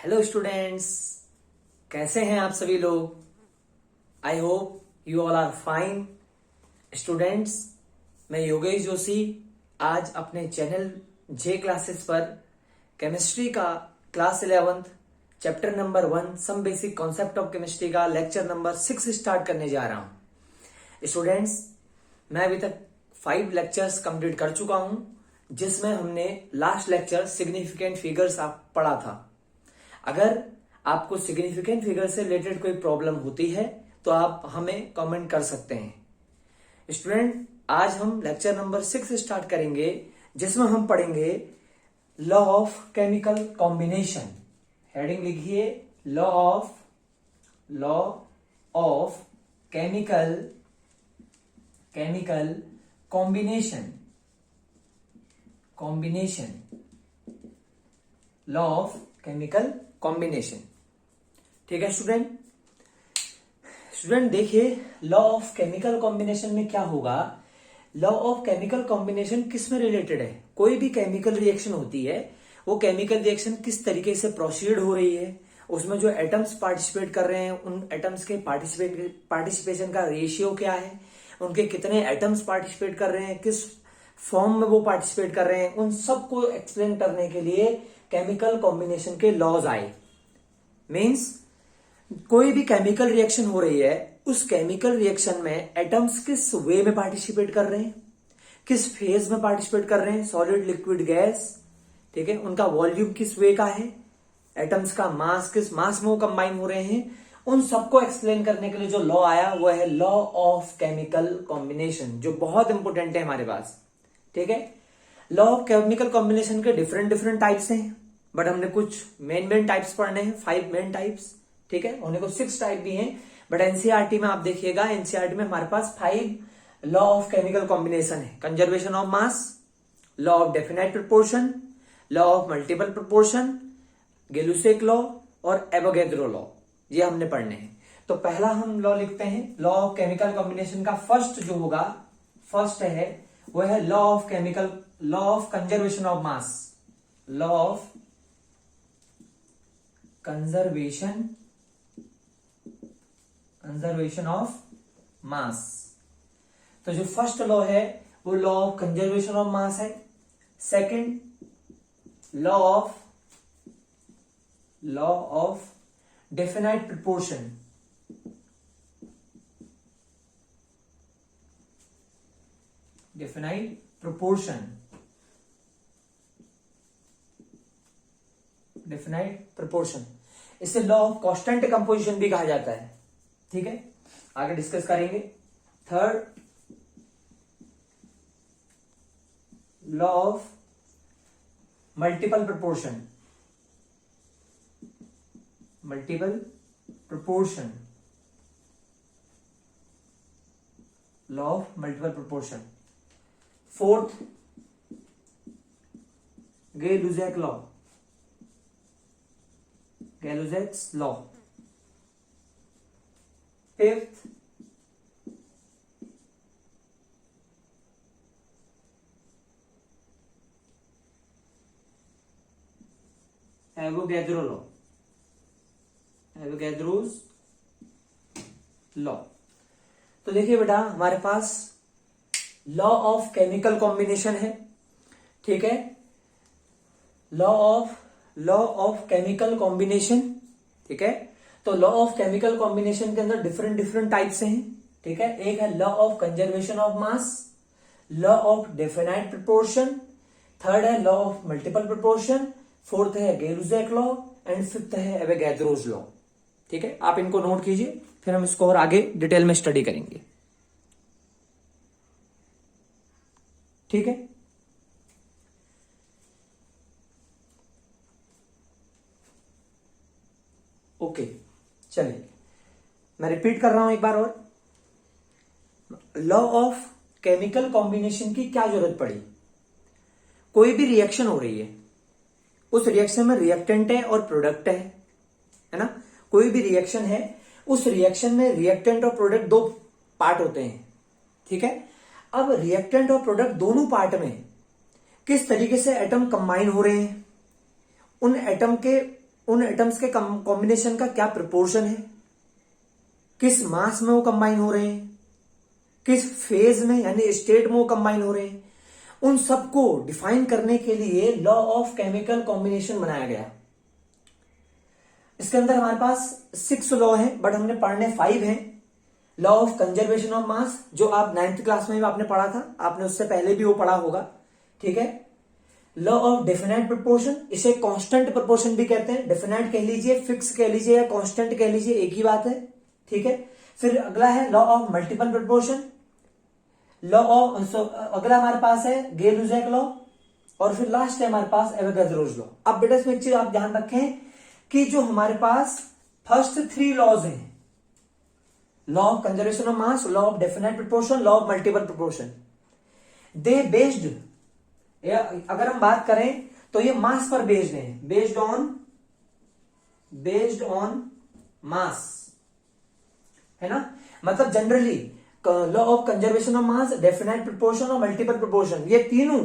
Hello students, कैसे हैं आप सभी लोग। I hope you all are fine. Students, मैं योगेश जोशी आज अपने चैनल जे क्लासेस पर केमिस्ट्री का class 11 chapter number 1 some basic concept of chemistry का लेक्चर नंबर 6 स्टार्ट करने जा रहा हूं। स्टूडेंट्स, मैं अभी तक 5 लेक्चर्स कंप्लीट कर चुका हूं, जिसमें हमने लास्ट लेक्चर सिग्निफिकेंट फिगर्स पढ़ा था। अगर आपको सिग्निफिकेंट फिगर से रिलेटेड कोई प्रॉब्लम होती है तो आप हमें कमेंट कर सकते हैं। स्टूडेंट, आज हम लेक्चर नंबर 6 स्टार्ट करेंगे, जिसमें हम पढ़ेंगे law of chemical combination. Heading लिखिए, law of chemical combination. Law of chemical combination. ठीक है स्टूडेंट, देखिए लॉ ऑफ केमिकल कॉम्बिनेशन में क्या होगा। लॉ ऑफ केमिकल कॉम्बिनेशन किस में रिलेटेड है। कोई भी केमिकल रिएक्शन होती है, वो केमिकल रिएक्शन किस तरीके से प्रोसीड हो रही है, उसमें जो एटम्स पार्टिसिपेट कर रहे हैं उन एटम्स के पार्टिसिपेशन का रेशियो क्या है, उनके कितने एटम्स पार्टिसिपेट कर रहे हैं, किस फॉर्म में वो पार्टिसिपेट कर रहे हैं, उन सबको एक्सप्लेन करने के लिए केमिकल कॉम्बिनेशन के लॉज आए। मीन्स कोई भी केमिकल रिएक्शन हो रही है, उस केमिकल रिएक्शन में एटम्स किस वे में पार्टिसिपेट कर रहे हैं, किस फेज में पार्टिसिपेट कर रहे हैं, सॉलिड लिक्विड गैस, ठीक है, उनका वॉल्यूम किस वे का है, एटम्स का मास किस मास में वो कंबाइन हो रहे हैं, उन सबको एक्सप्लेन करने के लिए जो लॉ आया वो है लॉ ऑफ केमिकल कॉम्बिनेशन, जो बहुत इंपॉर्टेंट है हमारे पास। ठीक है, लॉ ऑफ केमिकल कॉम्बिनेशन के डिफरेंट टाइप्स हैं, बट हमने कुछ मेन टाइप्स पढ़ने हैं, 5 मेन टाइप्स। ठीक है, होने को 6 टाइप भी हैं, बट एनसीईआरटी में आप देखिएगा, एनसीईआरटी में हमारे पास 5 लॉ ऑफ केमिकल कॉम्बिनेशन है। Conservation of mass, law of definite proportion, law of multiple proportion, Gay Lussac law और एवोगैड्रो लॉ, ये हमने पढ़ने हैं। तो पहला हम लॉ लिखते हैं, लॉ ऑफ केमिकल कॉम्बिनेशन का फर्स्ट जो होगा, फर्स्ट है वो है law of conservation of mass. Law of conservation of mass. तो जो फर्स्ट लॉ है वो law of conservation of mass है। Second, law of definite proportion. Definite proportion, इसे लॉ ऑफ कांस्टेंट कंपोजिशन भी कहा जाता है। ठीक है, आगे डिस्कस करेंगे। Third, law of multiple proportion. Law of multiple proportion. Fourth, गे-लुजैक law. Gay Lussac's law. Fifth, Avogadro's law. तो देखिए बेटा, हमारे पास लॉ ऑफ केमिकल कॉम्बिनेशन है। ठीक है, लॉ ऑफ केमिकल कॉम्बिनेशन। ठीक है, तो लॉ ऑफ केमिकल कॉम्बिनेशन के अंदर डिफरेंट टाइप्स हैं। ठीक है, एक है law of conservation of mass, law of definite proportion, third है law of multiple proportion, fourth है गे-लुजैक लॉ एंड फिफ्थ है एवोगैड्रोस लॉ। ठीक है, आप इनको नोट कीजिए, फिर हम इसको और आगे डिटेल में स्टडी करेंगे। ठीक है, ओके, चलिए मैं रिपीट कर रहा हूं एक बार और। लॉ ऑफ केमिकल कॉम्बिनेशन की क्या जरूरत पड़ी। कोई भी रिएक्शन हो रही है, उस रिएक्शन में रिएक्टेंट है और प्रोडक्ट है ना। कोई भी रिएक्शन है, उस रिएक्शन में रिएक्टेंट और प्रोडक्ट 2 पार्ट होते हैं। ठीक है, अब रिएक्टेंट और प्रोडक्ट दोनों पार्ट में किस तरीके से एटम कंबाइन हो रहे हैं, उन एटम के उन एटम्स के कॉम्बिनेशन का क्या प्रोपोर्शन है, किस मास में वो कंबाइन हो रहे हैं, किस फेज में यानी स्टेट में वो कंबाइन हो रहे हैं, उन सबको डिफाइन करने के लिए लॉ ऑफ केमिकल कॉम्बिनेशन बनाया गया। इसके अंदर हमारे पास 6 लॉ है, बट हमने पढ़ने 5 हैं। लॉ ऑफ कंजर्वेशन ऑफ मास, जो आप 9th क्लास में भी आपने पढ़ा था, आपने उससे पहले भी वो पढ़ा होगा, ठीक है। लॉ ऑफ डेफिनेट प्रोपोर्शन, इसे कांस्टेंट प्रोपोर्शन भी कहते हैं, डेफिनेट कह लीजिए, फिक्स कह लीजिए या कांस्टेंट कह लीजिए, एक ही बात है, ठीक है। फिर अगला है law of multiple proportion, law of अगला हमारे पास है गे-लुजैक लॉ, और फिर लास्ट है हमारे पास एवोगाद्रोज लॉ। अब बेटा इसमें एक चीज आप ध्यान रखें कि जो हमारे पास फर्स्ट 3 लॉज हैं, law of conservation of mass, law of definite proportion, law of multiple proportion, they based, अगर हम बात करें तो ये मास पर बेस्ड है, बेस्ड ऑन मास, है ना। मतलब generally law of conservation of mass, definite proportion और मल्टीपल प्रोपोर्शन, ये तीनों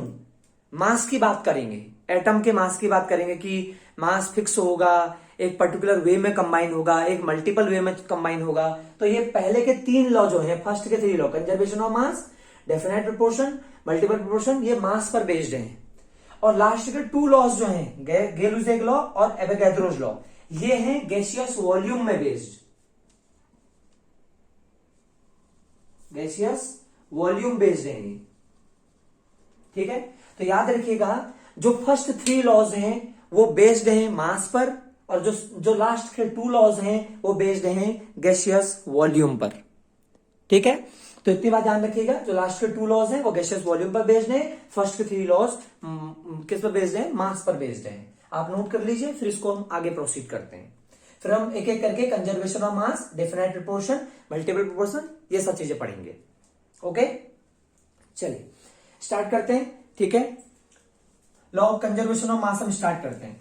मास की बात करेंगे, एटम के मास की बात करेंगे कि मास फिक्स होगा, एक पर्टिकुलर वे में कंबाइन होगा, एक मल्टीपल वे में कंबाइन होगा। तो ये पहले के 3 लॉ जो हैं, फर्स्ट के 3 law, conservation of mass, definite proportion, multiple proportion, ये मास पर बेस्ड हैं। और लास्ट के 2 लॉज जो हैं, गे-लुजैक लॉ और एवोगाद्रोज लॉ, ये हैं गैसियस वॉल्यूम में बेस्ड, गैसियस वॉल्यूम बेस्ड है, ठीक है। तो याद रखिएगा, जो फर्स्ट 3 लॉज हैं वो बेस्ड हैं मास पर, और जो लास्ट के 2 लॉज हैं वो बेस्ड हैं गैसियस वॉल्यूम पर, ठीक है। तो इतनी बात ध्यान रखिएगा, जो लास्ट के 2 लॉज हैं वो गैसियस वॉल्यूम पर बेस्ड हैं, फर्स्ट के 3 लॉज किस पर बेस्ड हैं, मास पर बेस्ड हैं। आप नोट कर लीजिए, फिर इसको हम आगे प्रोसीड करते हैं। फिर हम एक एक करके conservation of mass, definite proportion, multiple proportion, ये सब चीजें पढ़ेंगे। ओके, चलिए स्टार्ट करते हैं, ठीक है। लॉ ऑफ कंजर्वेशन ऑफ मास हम स्टार्ट करते हैं।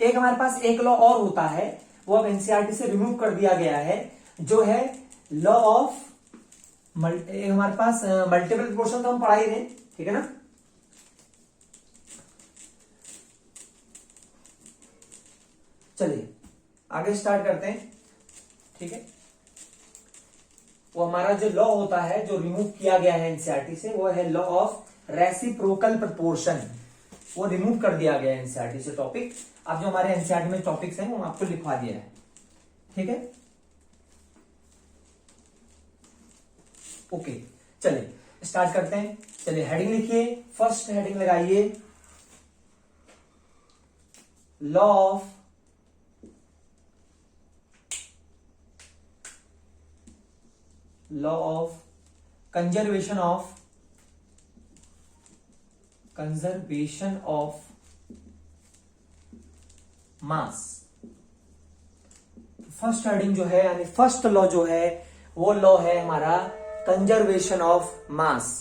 एक हमारे पास एक लॉ और होता है, वो अब एनसीईआरटी से रिमूव कर दिया गया है, जो है लॉ ऑफ हमारे पास मल्टीपल प्रोपोर्शन, तो हम पढ़ा ही रहे, ठीक है ना। चलिए आगे स्टार्ट करते हैं, ठीक है। वो हमारा जो लॉ होता है, जो रिमूव किया गया है एनसीईआरटी से, वो है लॉ ऑफ रेसिप्रोकल प्रोपोर्शन, वो रिमूव कर दिया गया है एनसीईआरटी से टॉपिक। अब जो हमारे एनसीईआरटी में टॉपिक्स हैं वो आपको लिखवा दिया है, ठीक है। ओके, चलिए स्टार्ट करते हैं। चलिए हेडिंग लिखिए, फर्स्ट हेडिंग लगाइए, law of conservation of mass. First heading जो है, यानी फर्स्ट लॉ जो है, वो लॉ है हमारा कंजर्वेशन ऑफ मास।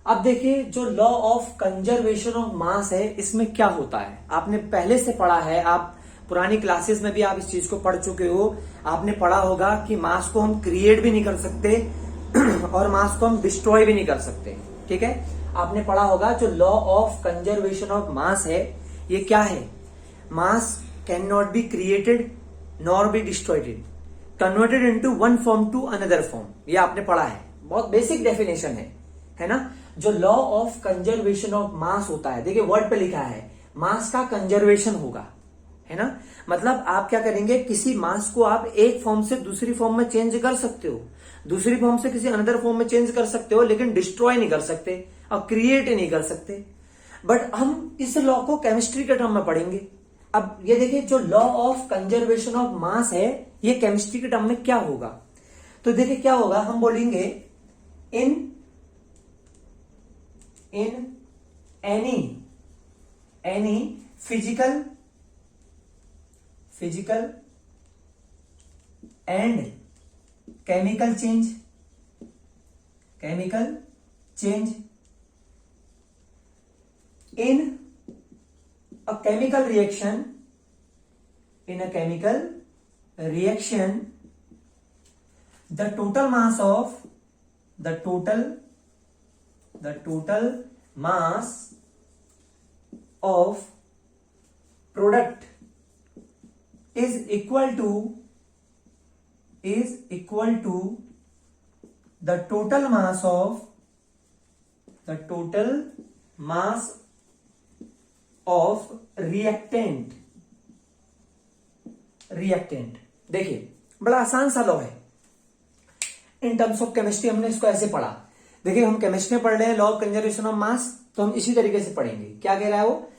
अब देखिए, जो law of conservation of mass है, इसमें क्या होता है, आपने पहले से पढ़ा है, आप पुरानी क्लासेस में भी आप इस चीज को पढ़ चुके हो। आपने पढ़ा होगा कि मास को हम क्रिएट भी नहीं कर सकते और मास को हम डिस्ट्रॉय भी नहीं कर सकते, ठीक है। आपने पढ़ा होगा जो law of conservation of mass है, ये क्या है, mass can not be created nor be destroyed, converted into one form to another form, ये आपने पढ़ा है, बहुत बेसिक डेफिनेशन है ना। जो लॉ ऑफ कंजर्वेशन ऑफ मास होता है, देखिए वर्ड पे लिखा है, मास का कंजर्वेशन होगा, है ना। मतलब आप क्या करेंगे, किसी मास को आप एक फॉर्म से दूसरी फॉर्म में चेंज कर सकते हो, दूसरी फॉर्म से किसी अनदर फॉर्म में चेंज कर सकते हो, लेकिन डिस्ट्रॉय नहीं कर सकते और क्रिएट नहीं कर सकते। बट हम इस लॉ को केमिस्ट्री के टर्म में पढ़ेंगे। अब ये देखिए, जो law of conservation of mass है, ये केमिस्ट्री के टर्म में क्या होगा, तो देखिए क्या होगा, हम बोलेंगे in any physical and chemical change in a chemical reaction, the total mass of product is equal to the total mass of reactant. देखिए बड़ा आसान सा लॉ है। इन टर्म्स ऑफ केमिस्ट्री हमने इसको ऐसे पढ़ा। देखिए हम केमिस्ट्री में पढ़ रहे हैं law of conservation of mass, तो हम इसी तरीके से पढ़ेंगे। क्या कह रहा है वो,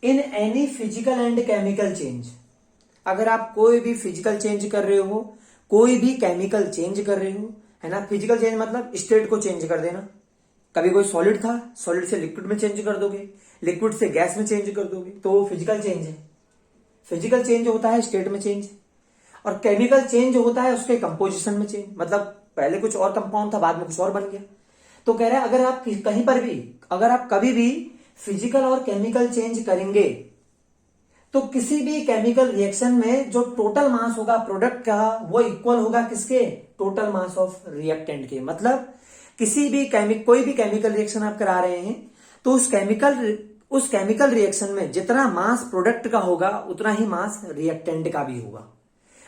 इन any physical and chemical change, अगर आप कोई भी फिजिकल चेंज कर रहे हो, कोई भी केमिकल चेंज कर रहे हो, है ना। फिजिकल चेंज मतलब स्टेट को चेंज कर देना। कभी कोई सॉलिड था, सॉलिड से लिक्विड में चेंज कर दोगे, लिक्विड से गैस में चेंज कर दोगे, तो वो फिजिकल चेंज है। फिजिकल चेंज होता है स्टेट में चेंज, और केमिकल चेंज होता है उसके कंपोजिशन में चेंज, मतलब पहले कुछ और कंपाउंड था, बाद में कुछ और बन गया। तो कह रहा है अगर आप कहीं पर भी, अगर आप कभी भी फिजिकल और केमिकल चेंज करेंगे, तो किसी भी केमिकल रिएक्शन में जो टोटल मास होगा प्रोडक्ट का, वो इक्वल होगा किसके, टोटल मास ऑफ रिएक्टेंट के। मतलब किसी भी कोई भी केमिकल रिएक्शन आप करा रहे हैं, तो उस केमिकल रिएक्शन में जितना मास प्रोडक्ट का होगा, उतना ही मास रिएक्टेंट का भी होगा।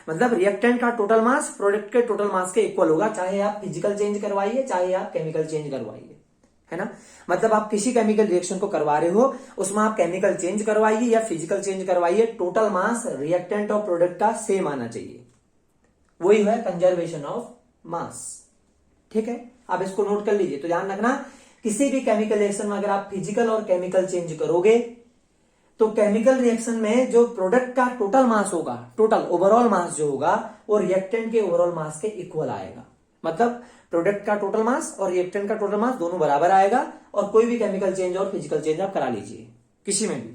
मतलब रिएक्टेंट का टोटल मास प्रोडक्ट के टोटल मास के इक्वल होगा, चाहे आप फिजिकल चेंज करवाइए, चाहे आप केमिकल चेंज करवाइए, है ना। मतलब आप किसी केमिकल रिएक्शन को करवा रहे हो, उसमें आप केमिकल चेंज करवाइए या फिजिकल चेंज करवाइए, टोटल मास रिएक्टेंट और प्रोडक्ट का सेम आना चाहिए। वही है कंजर्वेशन ऑफ मास। ठीक है, आप इसको नोट कर लीजिए। तो ध्यान रखना, किसी भी केमिकल रिएक्शन में अगर आप फिजिकल और केमिकल चेंज करोगे, तो केमिकल रिएक्शन में जो प्रोडक्ट का टोटल मास होगा, टोटल ओवरऑल मास जो होगा, वो रिएक्टेंट के ओवरऑल मास के इक्वल आएगा। मतलब प्रोडक्ट का टोटल मास और रिएक्टेंट का टोटल मास दोनों बराबर आएगा। और कोई भी केमिकल चेंज और फिजिकल चेंज आप करा लीजिए किसी में भी।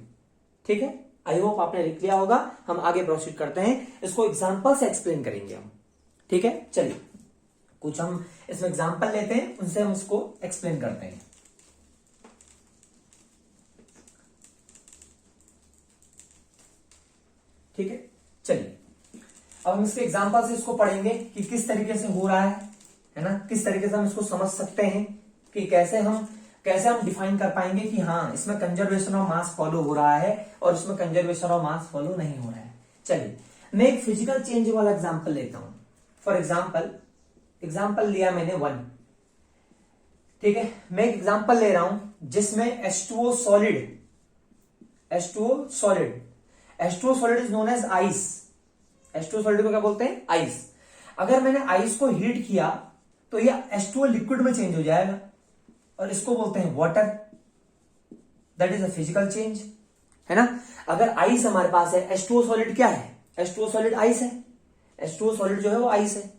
ठीक है, आई होप आपने लिख लिया होगा। हम आगे प्रोसीड करते हैं, इसको एग्जांपल से एक्सप्लेन करेंगे हम। ठीक है, चलिए कुछ हम इसमें एग्जांपल लेते हैं, उनसे हम इसको एक्सप्लेन करते हैं। ठीक है, चलिए अब हम इसके एग्जांपल से इसको पढ़ेंगे कि किस तरीके से हो रहा है ना, किस तरीके से हम इसको समझ सकते हैं कि कैसे हम डिफाइन कर पाएंगे कि हाँ इसमें कंजर्वेशन ऑफ मास फॉलो हो रहा है और इसमें कंजर्वेशन ऑफ मास फॉलो नहीं हो रहा है। चलिए मैं एक फिजिकल चेंज वाला एग्जांपल लेता हूं। फॉर एग्जांपल लिया मैंने 1। ठीक है, मैं एक एग्जांपल ले रहा हूं जिसमें H2O solid is known as ice. H2O solid को क्या बोलते हैं, आइस। अगर मैंने आइस को हीट किया तो ये H2O लिक्विड में चेंज हो जाएगा, और इसको बोलते हैं water. That is a physical change, है ना। अगर आइस हमारे पास है, H2O सॉलिड क्या है, H2O सॉलिड आइस है। H2O सॉलिड जो है वो आइस है।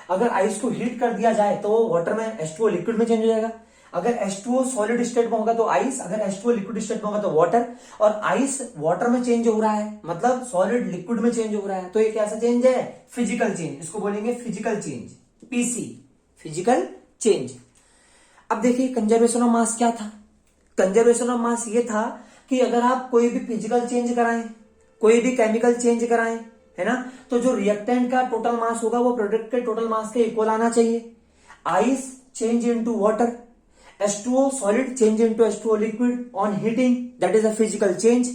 अगर आइस को हीट कर दिया जाए तो वाटर में H2O लिक्विड में चेंज हो जाएगा। अगर H2O सॉलिड स्टेट में होगा तो आइस, अगर H2O लिक्विड स्टेट में होगा तो वाटर। और आइस वाटर में चेंज हो रहा है, मतलब सॉलिड लिक्विड में चेंज हो रहा है, तो ये कैसा चेंज है, फिजिकल चेंज। इसको बोलेंगे physical change, PC, physical change. अब देखिए कंजर्वेशन ऑफ मास क्या था। कंजर्वेशन ऑफ मास ये था कि अगर आप कोई भी फिजिकल चेंज कराएं, कोई भी केमिकल चेंज कराएं, है ना, तो जो रिएक्टेंट का टोटल मास होगा वो प्रोडक्ट के टोटल मास के इक्वल आना चाहिए। Ice change into water, H2O solid change into H2O liquid on heating, that is a physical change.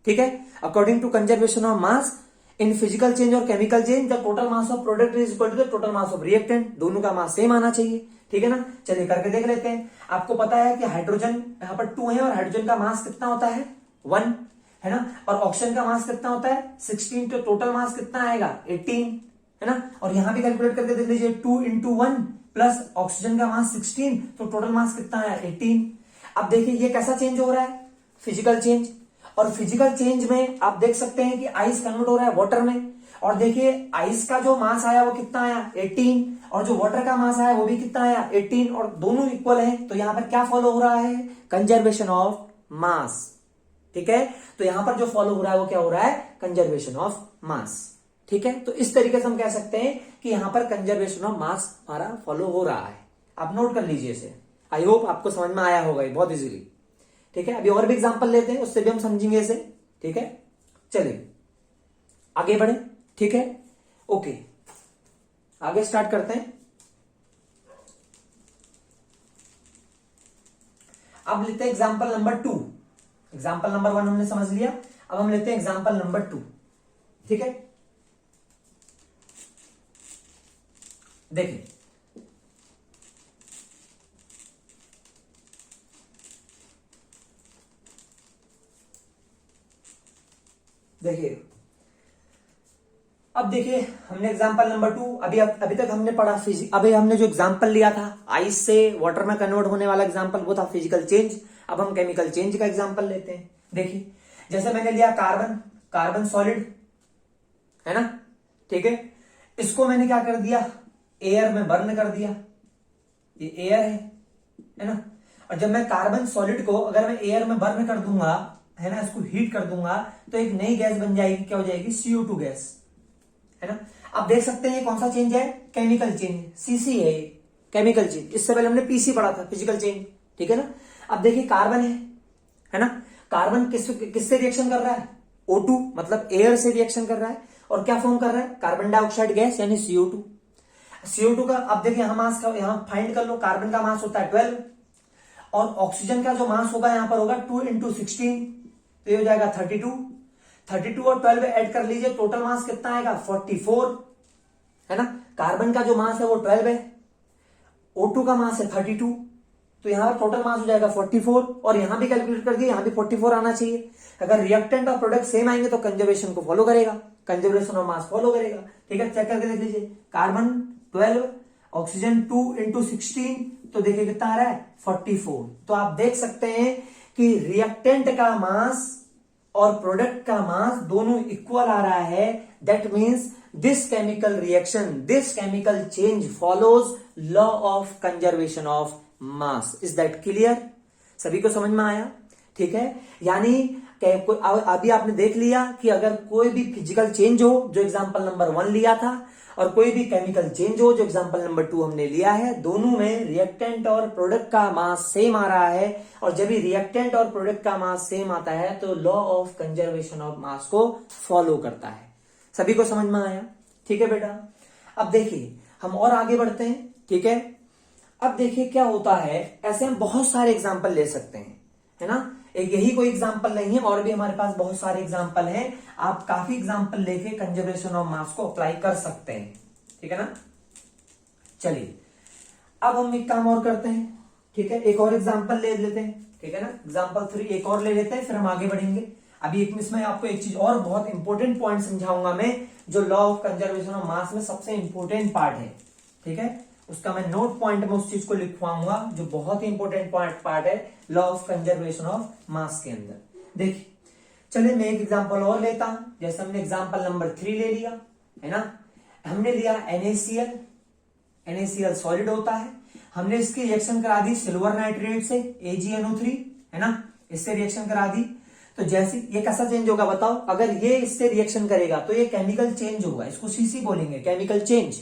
ठीक है, according to conservation of mass in physical change और chemical change, the total mass of product is equal to the total mass of reactant. दोनों का mass same आना चाहिए। ठीक है ना, चलिए करके देख लेते हैं। आपको पता है कि हाइड्रोजन यहां पर 2 है और हाइड्रोजन का मास कितना होता है 1, है ना, और ऑक्सीजन का मास कितना होता है 16, तो टोटल मास कितना आएगा 18, है ना। और यहां भी कैलकुलेट करके देख लीजिए, 2 इंटू 1 प्लस ऑक्सीजन का मास 16, तो टोटल मास कितना है 18। अब देखिए ये कैसा चेंज हो रहा है, फिजिकल चेंज। और फिजिकल चेंज में आप देख सकते हैं कि आइस कन्वर्ट हो रहा है वाटर में, और देखिए आइस का जो मास आया वो कितना आया 18, और जो वाटर का मास आया वो भी कितना आया 18, और दोनों इक्वल है। तो यहां पर क्या फॉलो हो रहा है, कंजर्वेशन ऑफ मास। ठीक है, तो यहां पर जो फॉलो हो रहा है वो क्या हो रहा है, कंजर्वेशन ऑफ मास। ठीक है, तो इस तरीके से हम कह सकते हैं कि यहां पर कंजर्वेशन ऑफ मास हमारा फॉलो हो रहा है। आप नोट कर लीजिए इसे, आई होप आपको समझ में आया होगा बहुत इजीली। ठीक है, अभी और भी एग्जांपल लेते हैं, उससे भी हम समझेंगे इसे। ठीक है, चलिए आगे बढ़े। ठीक है, ओके, आगे स्टार्ट करते हैं। अब लेते हैं एग्जांपल नंबर 2। एग्जांपल नंबर 1 हमने समझ लिया, अब हम लेते हैं एग्जांपल नंबर 2। ठीक है, देखिए देखिए अब देखिए हमने एग्जांपल नंबर 2 अभी तक हमने पढ़ा अभी हमने जो एग्जांपल लिया था आइस से वाटर में कन्वर्ट होने वाला एग्जांपल वो था फिजिकल चेंज। अब हम केमिकल चेंज का एग्जांपल लेते हैं। देखिए जैसे मैंने लिया कार्बन सॉलिड है ना, ठीक है, इसको मैंने क्या कर दिया, एयर में बर्न कर दिया, ये एयर है ना। और जब मैं कार्बन सॉलिड को अगर मैं एयर में बर्न कर दूंगा है ना, इसको हीट कर दूंगा तो एक नई गैस बन जाएगी, क्या हो जाएगी, CO2 गैस है ना। आप देख सकते हैं ये कौन सा चेंज है, केमिकल चेंज, सीसी है केमिकल चेंज। इससे पहले हमने पीसी पढ़ा था, फिजिकल चेंज, ठीक है ना। अब देखिए कार्बन है ना, कार्बन किससे रिएक्शन कर रहा है, O2 मतलब एयर से रिएक्शन कर रहा है और क्या फॉर्म कर रहा है, कार्बन डाइऑक्साइड गैस यानी CO2 का। अब देखिए यहां मास का, यहां फाइंड कर लो, कार्बन का मास होता है 12 और ऑक्सीजन का जो मास होगा यहां पर होगा 2 × 16, तो ये हो जाएगा 32 और 12 ऐड कर लीजिए, टोटल मास कितना आएगा 44 है ना। कार्बन का जो मास है वो 12 है, O2 का मास है 32, तो यहां पर टोटल मास हो जाएगा 44 और यहां भी कैलकुलेट कर दिए, यहां भी 44 आना चाहिए। अगर रिएक्टेंट और प्रोडक्ट सेम आएंगे तो कंजर्वेशन को फॉलो करेगा, कंजर्वेशन ऑफ मास फॉलो करेगा, ठीक है। चेक करके देख लीजिए, कार्बन 12 ऑक्सीजन 2 × 16, तो देखिए कितना आ रहा है 44। तो आप देख सकते हैं कि रिएक्टेंट का मास और प्रोडक्ट का मास दोनों इक्वल आ रहा है। That means this chemical reaction, this chemical change follows law of conservation of mass. Is that clear, सभी को समझ में आया, ठीक है। यानी अभी आपने देख लिया कि अगर कोई भी फिजिकल चेंज हो जो एग्जांपल नंबर 1 लिया था और कोई भी केमिकल चेंज हो जो एग्जांपल नंबर 2 हमने लिया है, दोनों में रिएक्टेंट और प्रोडक्ट का मास सेम आ रहा है और जब भी रिएक्टेंट और प्रोडक्ट का मास सेम आता है तो लॉ ऑफ कंजर्वेशन ऑफ मास को फॉलो करता है। सभी को समझ में आया, ठीक है बेटा। अब देखिए हम और आगे बढ़ते हैं, ठीक है। अब देखिए क्या होता है, ऐसे हम बहुत सारे एग्जाम्पल ले सकते हैं, है ना। एक यही कोई एग्जाम्पल नहीं है, और भी हमारे पास बहुत सारे एग्जाम्पल हैं। आप काफी एग्जाम्पल लेके कंजर्वेशन ऑफ मास को अप्लाई कर सकते हैं, ठीक है ना। चलिए अब हम एक काम और करते हैं, ठीक है, एक और एग्जाम्पल ले लेते हैं, ठीक है ना। एग्जाम्पल 3 एक और ले लेते हैं, फिर हम आगे बढ़ेंगे। अभी एक इसमें आपको एक चीज और बहुत इंपॉर्टेंट पॉइंट समझाऊंगा मैं, जो लॉ ऑफ कंजर्वेशन ऑफ मास में सबसे इंपॉर्टेंट पार्ट है, ठीक है। उसका मैं नोट पॉइंट में उस चीज को लिखवाऊंगा जो बहुत ही इंपॉर्टेंट पार्ट है लॉ ऑफ कंजर्वेशन ऑफ मास के अंदर। देखिए चलिए मैं एक एग्जांपल और लेता हूं, जैसे हमने एग्जांपल नंबर 3 ले लिया है ना। हमने लिया NaCl सॉलिड होता है, हमने इसकी रिएक्शन करा दी सिल्वर नाइट्रेट से AgNO3 है ना, इससे रिएक्शन करा दी। तो जैसे ये कैसा चेंज होगा बताओ, अगर ये इससे रिएक्शन करेगा तो ये केमिकल चेंज होगा, इसको CC बोलेंगे, केमिकल चेंज।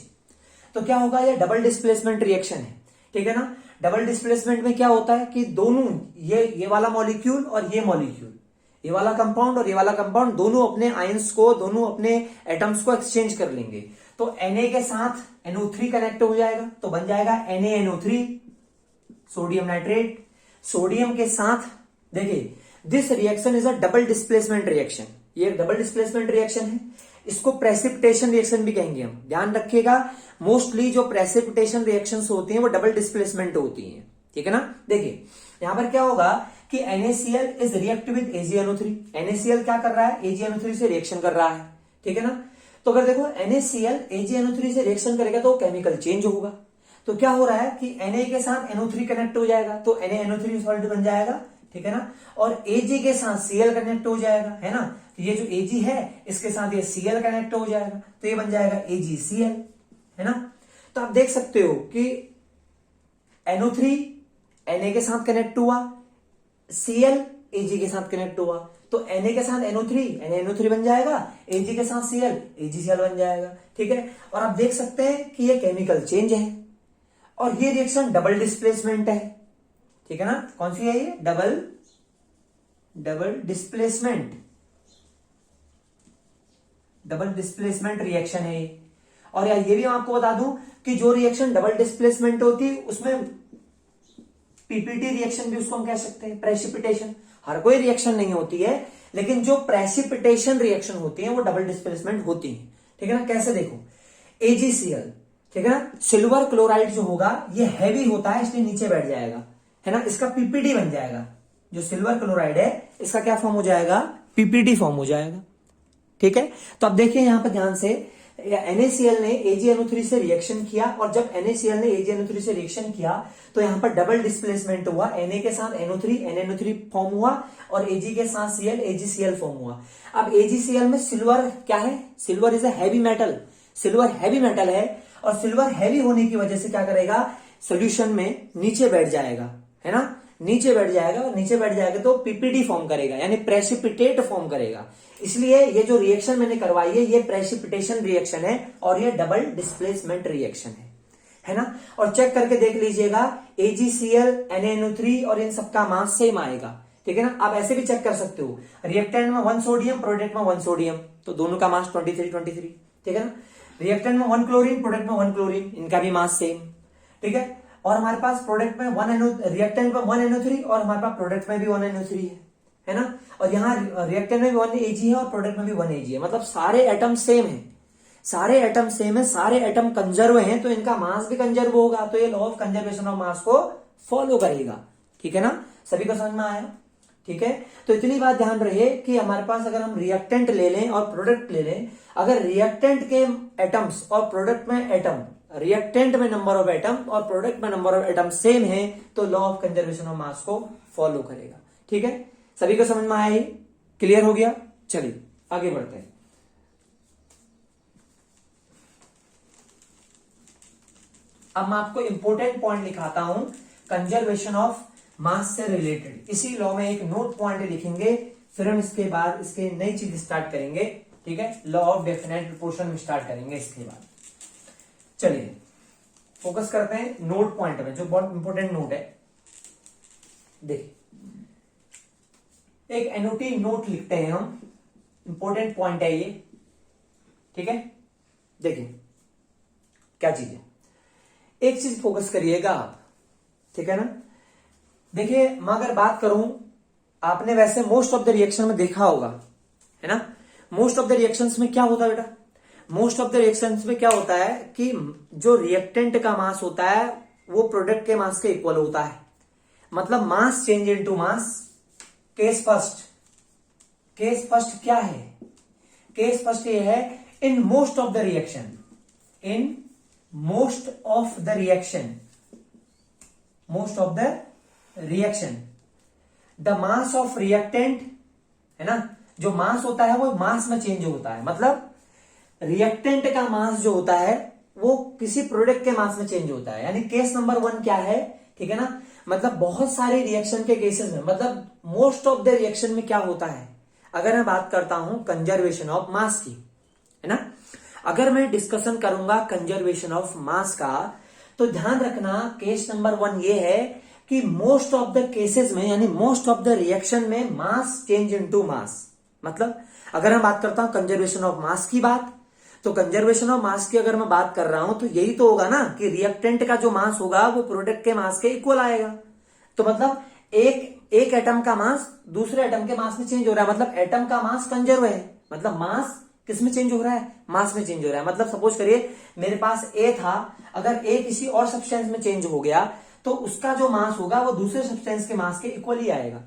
तो क्या होगा, ये डबल डिस्प्लेसमेंट रिएक्शन है, ठीक है ना। डबल डिस्प्लेसमेंट में क्या होता है कि दोनों ये वाला मॉलिक्यूल और ये मॉलिक्यूल, ये वाला कंपाउंड और ये वाला कंपाउंड, दोनों अपने आयंस को, दोनों अपने एटम्स को एक्सचेंज कर लेंगे। तो Na के साथ NO3 कनेक्ट हो जाएगा तो बन जाएगा NaNO3 सोडियम नाइट्रेट। सोडियम के साथ देखिए this reaction is a double displacement reaction, ये डबल डिस्प्लेसमेंट रिएक्शन है। इसको प्रेसिपिटेशन रिएक्शन भी कहेंगे हम, ध्यान रखिएगा। मोस्टली जो प्रेसिपिटेशन रिएक्शंस होती हैं वो डबल डिस्प्लेसमेंट होती हैं, ठीक है ना। देखिए यहां पर क्या होगा कि NaCl is react with AgNO3। NaCl क्या कर रहा है, AgNO3 से रिएक्शन कर रहा है, ठीक है ना। तो अगर देखो NaCl AgNO3 से रिएक्शन करेगा तो केमिकल चेंज होगा। तो क्या हो रहा है कि Na के साथ NO3 कनेक्ट हो जाएगा तो NaNO3 सॉल्ट बन जाएगा, ठीक है ना। और Ag के साथ Cl कनेक्ट हो जाएगा, है ना। तो ये जो Ag है इसके साथ ये Cl कनेक्ट हो जाएगा तो ये बन जाएगा AgCl, है ना। तो आप देख सकते हो कि NO3 Na के साथ कनेक्ट हुआ, Cl Ag के साथ कनेक्ट हुआ, तो Na के साथ NO3 NaNO3 बन जाएगा, Ag के साथ Cl AgCl बन जाएगा, ठीक है। और आप देख सकते हैं कि ये केमिकल चेंज है और ये रिएक्शन डबल डिस्प्लेसमेंट है, ठीक है ना। कौन सी है ये, डबल डिस्प्लेसमेंट रिएक्शन है। और यार ये भी मैं आपको बता दूं कि जो रिएक्शन डबल डिस्प्लेसमेंट होती है उसमें पीपीटी रिएक्शन भी उसको हम कह सकते हैं, प्रेसिपिटेशन। हर कोई रिएक्शन नहीं होती है, लेकिन जो प्रेसिपिटेशन रिएक्शन होती है वो डबल डिस्प्लेसमेंट होती है, ठीक है ना। कैसे देखो, AgCl ठीक है ना। सिल्वर क्लोराइड जो होगा ये हैवी होता है इसलिए नीचे बैठ जाएगा, है ना, इसका पीपीडी बन जाएगा। जो सिल्वर क्लोराइड है इसका क्या फॉर्म हो जाएगा, पीपीडी फॉर्म हो जाएगा। ठीक है, तो अब देखिए यहां पर ध्यान से, NaCl ने AgNO3 से रिएक्शन किया, और जब NaCl ने AgNO3 से रिएक्शन किया तो यहां पर डबल डिस्प्लेसमेंट हुआ, Na के साथ NO3, NNO3 फॉर्म हुआ, और Ag के साथ Cl, AgCl फॉर्म हुआ। अब AgCl में सिल्वर क्या है, silver is a heavy metal, silver heavy metal है, और सिल्वर हैवी होने की वजह से क्या करेगा, सोल्यूशन में नीचे बैठ जाएगा, है ना, नीचे बैठ जाएगा, और नीचे बैठ जाएगा तो पीपीडी फॉर्म करेगा, यानी प्रेसिपिटेट फॉर्म करेगा। इसलिए ये जो रिएक्शन मैंने करवाई है ये प्रेसिपिटेशन रिएक्शन है, और ये डबल डिस्प्लेसमेंट रिएक्शन है ना। और चेक करके देख लीजिएगा, AgCl, NaNO3 और इन सबका मास सेम आएगा। ठीक है ना। आप ऐसे भी चेक कर सकते हो, रिएक्टेंट में 1 सोडियम, प्रोडक्ट में 1 सोडियम, तो दोनों का मास 23, ठीक है ना। रिएक्टेंट में 1 क्लोरीन, प्रोडक्ट में 1 क्लोरीन, इनका भी मास सेम। ठीक है, और हमारे पास प्रोडक्ट में रिएक्टेंट में 1 NO3, और हमारे पास प्रोडक्ट में भी 1 NO3 है ना। और यहाँ रिएक्टेंट में भी 1 Ag है और प्रोडक्ट में भी 1 Ag है, मतलब सारे एटम सेम है, सारे एटम सेम है, सारे एटम कंजर्व हैं, तो इनका मास भी कंजर्व होगा, तो ये लॉ ऑफ कंजर्वेशन ऑफ मास को फॉलो करेगा। ठीक है ना, सभी को समझ में आया। ठीक है, तो इतनी बात ध्यान रहे कि हमारे पास अगर हम रिएक्टेंट ले लें और प्रोडक्ट ले लें, अगर रिएक्टेंट के एटम्स और प्रोडक्ट में एटम, रिएक्टेंट में नंबर ऑफ एटम और प्रोडक्ट में नंबर ऑफ एटम सेम है, तो लॉ ऑफ कंजर्वेशन ऑफ मास को फॉलो करेगा। ठीक है, सभी को समझ में आया, ही क्लियर हो गया। चलिए आगे बढ़ते हैं। अब मैं आपको इंपॉर्टेंट पॉइंट लिखाता हूं कंजर्वेशन ऑफ मास से रिलेटेड। इसी लॉ में एक नोट पॉइंट लिखेंगे, फिर हम इसके बाद इसके नई चीज स्टार्ट करेंगे। ठीक है, लॉ ऑफ डेफिनेट प्रोपोर्शन में स्टार्ट करेंगे इसके बाद। चलिए फोकस करते हैं नोट पॉइंट में, जो बहुत इंपॉर्टेंट नोट है। देखिए, एक एनओटी नोट लिखते हैं हम, इंपॉर्टेंट पॉइंट है ये। ठीक है, देखिए क्या चीज है, एक चीज फोकस करिएगा आप। ठीक है ना, देखिए मैं अगर बात करूं, आपने वैसे मोस्ट ऑफ द रिएक्शन में देखा होगा, है ना, मोस्ट ऑफ द रिएक्शंस में क्या होता है बेटा, मोस्ट ऑफ द रिएक्शंस में क्या होता है कि जो रिएक्टेंट का मास होता है वो प्रोडक्ट के मास के इक्वल होता है, मतलब मास change into mass. Case first क्या है, केस फर्स्ट ये है, इन most of the reaction, in most of the reaction, most of the reaction the mass of reactant, है ना, जो मास होता है वो मास में चेंज होता है, मतलब रिएक्टेंट का मास जो होता है वो किसी प्रोडक्ट के मास में चेंज होता है। यानी केस नंबर 1 क्या है, ठीक है ना, मतलब बहुत सारे रिएक्शन के केसेस में, मतलब मोस्ट ऑफ द रिएक्शन में क्या होता है, अगर मैं बात करता हूं कंजर्वेशन ऑफ मास की, है ना, अगर मैं डिस्कशन करूंगा कंजर्वेशन ऑफ मास का, तो ध्यान रखना केस नंबर 1 ये है कि मोस्ट ऑफ द केसेस में, यानी मोस्ट ऑफ द रिएक्शन में मास चेंज इनटू मास, मतलब अगर मैं बात करता हूं कंजर्वेशन ऑफ मास की बात, तो कंजर्वेशन ऑफ मास की अगर मैं बात कर रहा हूं तो यही तो होगा ना कि रिएक्टेंट का जो मास होगा वो प्रोडक्ट के मास के इक्वल आएगा। तो मतलब एक एटम का मास दूसरे एटम के मास में चेंज हो रहा है, मतलब एटम का मास कंजर्व है, मतलब मास किस में चेंज हो रहा है, मास में चेंज हो रहा है। मतलब सपोज करिए मेरे पास ए था, अगर ए किसी और सब्सटेंस में चेंज हो गया तो उसका जो मास होगा वो दूसरे सब्सटेंस के मास के इक्वल ही आएगा,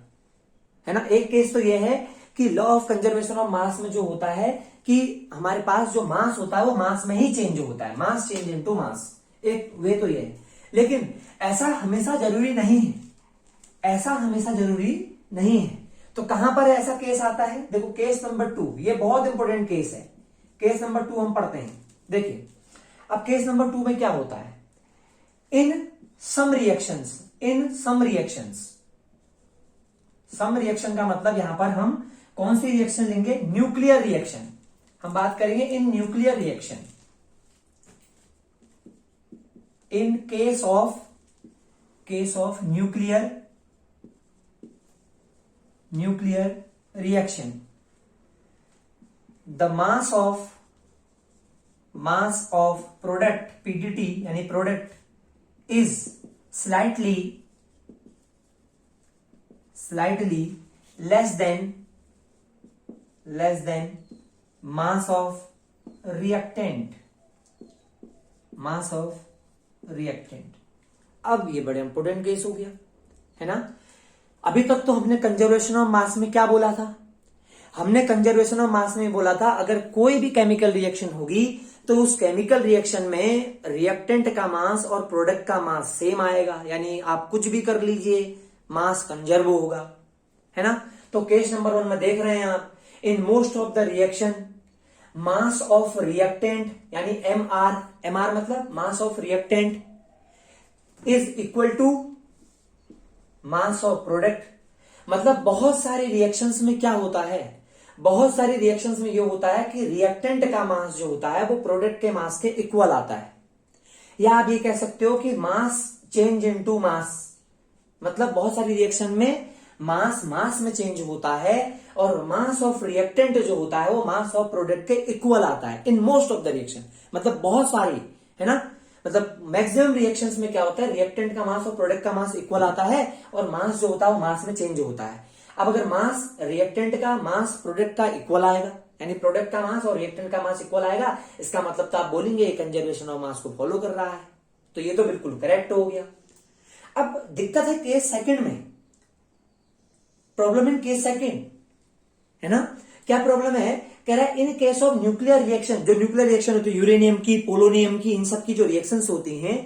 है ना। एक केस तो ये है कि लॉ ऑफ कंजर्वेशन ऑफ मास में जो होता है कि हमारे पास जो मास होता है वो मास में ही चेंज होता है, मास चेंज इनटू मास, एक वे तो ये है। लेकिन ऐसा हमेशा जरूरी नहीं है, ऐसा हमेशा जरूरी नहीं है। तो कहां पर ऐसा केस आता है, देखो केस नंबर 2, ये बहुत इंपॉर्टेंट केस है। केस नंबर 2 हम पढ़ते हैं। देखिए अब केस नंबर 2 में क्या होता है, इन सम रिएक्शंस, सम रिएक्शन का मतलब यहां पर हम कौन सी रिएक्शन लेंगे, न्यूक्लियर रिएक्शन, हम बात करेंगे in nuclear reaction. In case of nuclear reaction the mass of product PDT, यानी product is slightly less than mass of reactant, mass of reactant. अब ये बड़े इंपोर्टेंट केस हो गया, है ना। अभी तक तो हमने कंजर्वेशन ऑफ मास में क्या बोला था, हमने कंजर्वेशन ऑफ मास में बोला था अगर कोई भी केमिकल रिएक्शन होगी तो उस केमिकल रिएक्शन में रिएक्टेंट का मास और प्रोडक्ट का मास सेम आएगा, यानी आप कुछ भी कर लीजिए मास कंजर्व होगा, है ना। तो केस नंबर 1 में देख रहे हैं आप, in most of the reaction mass of reactant यानी एमआर मतलब mass of reactant is equal to mass of product. मतलब बहुत सारे रिएक्शंस में क्या होता है, बहुत सारी रिएक्शंस में ये होता है कि रिएक्टेंट का मास जो होता है वो प्रोडक्ट के मास के इक्वल आता है, या आप ये कह सकते हो कि मास चेंज इनटू मास। मतलब बहुत सारी रिएक्शन में मास में चेंज होता है और मास ऑफ रिएक्टेंट जो होता है वो मास ऑफ प्रोडक्ट के इक्वल आता है इन मोस्ट ऑफ द रिएक्शन। मतलब बहुत सारी, है ना, मतलब मैक्सिमम रिएक्शंस में क्या होता है, रिएक्टेंट का मास और प्रोडक्ट का मास इक्वल आता है और मास जो होता है वो मास में चेंज होता है। अब अगर मास रिएक्टेंट का मास प्रोडक्ट का इक्वल आएगा, यानी प्रोडक्ट का मास और रिएक्टेंट का मास इक्वल आएगा, इसका मतलब तो आप बोलेंगे कंजर्वेशन ऑफ मास को फॉलो कर रहा है। तो ये तो बिल्कुल करेक्ट हो गया। अब दिक्कत है केस सेकंड में, प्रॉब्लम इन केस सेकंड, है ना। क्या प्रॉब्लम है, कह रहा है इन केस ऑफ न्यूक्लियर रिएक्शन, जो न्यूक्लियर रिएक्शन होती है यूरेनियम की, पोलोनियम की, इन सब की जो रिएक्शंस होती हैं,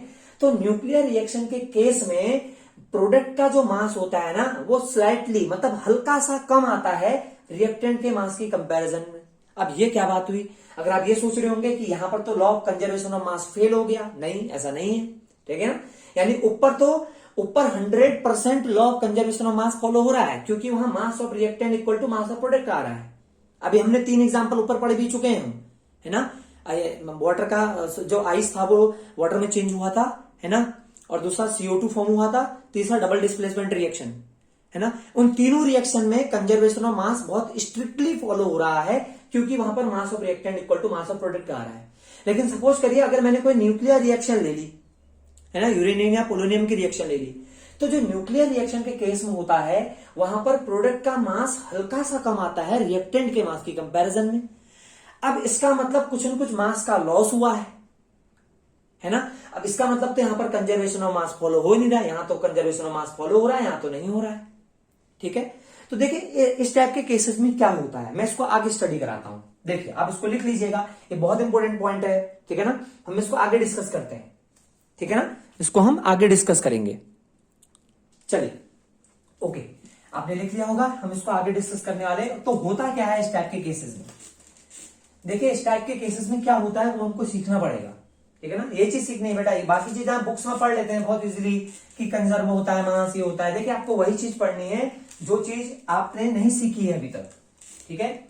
तो न्यूक्लियर रिएक्शन के केस में प्रोडक्ट का जो मास होता है ना वो स्लाइटली मतलब हल्का सा कम आता है रिएक्टेंट के मास की कंपैरिजन में। अब ये क्या बात हुई, अगर आप ये सोच रहे होंगे कि यहां पर तो law of conservation of mass fail हो गया, नहीं ऐसा नहीं है, ठीक है ना। यानी ऊपर 100% law of conservation of mass follow हो रहा है, क्योंकि वहां mass of reactant equal to mass of product आ रहा है। अभी हमने 3 एग्जांपल ऊपर पढ़ भी चुके हैं, है ना। वाटर का जो आइस था वो वाटर में चेंज हुआ था, है ना, और दूसरा CO2 फॉर्म हुआ था, तीसरा डबल डिस्प्लेसमेंट रिएक्शन, है ना। उन तीनों रिएक्शन में कंजर्वेशन ऑफ मास बहुत स्ट्रिक्टली फॉलो हो रहा है, क्योंकि वहां पर mass of reactant equal to mass of product आ रहा है। लेकिन सपोज करिए अगर मैंने कोई न्यूक्लियर रिएक्शन ले ली, है ना, यूरेनियम या पोलोनियम की रिएक्शन ले ली, तो जो न्यूक्लियर रिएक्शन के केस में होता है वहां पर प्रोडक्ट का मास हल्का सा कम आता है रिएक्टेंट के मास की कंपैरिजन में। अब इसका मतलब कुछ न कुछ मास का लॉस हुआ है ना। अब इसका मतलब तो यहां पर कंजर्वेशन ऑफ मास फॉलो हो नहीं रहा है, यहां तो कंजर्वेशन ऑफ मास फॉलो हो रहा है, यहां तो नहीं हो रहा है, ठीक है। तो देखिए इस टाइप के केसेस में क्या होता है, मैं इसको आगे स्टडी कराता हूं। देखिए आप इसको लिख लीजिएगा, ये बहुत इंपॉर्टेंट पॉइंट है, ठीक है ना। हम इसको आगे डिस्कस करते हैं, ठीक है ना, इसको हम आगे डिस्कस करेंगे। चलिए ओके, आपने लिख लिया होगा, हम इसको आगे डिस्कस करने वाले। तो होता क्या है इस टाइप के केसेस में, देखिए इस टाइप के केसेस में क्या होता है वो हमको सीखना पड़ेगा, ठीक है ना। ये चीज सीखनी है बेटा, ये बाकी चीजें आप बुक्स में पढ़ लेते हैं बहुत इजीली कि कंजर्व होता है मास, ये होता है। देखिए आपको वही चीज पढ़नी है जो चीज आपने नहीं सीखी है अभी तक, ठीक है।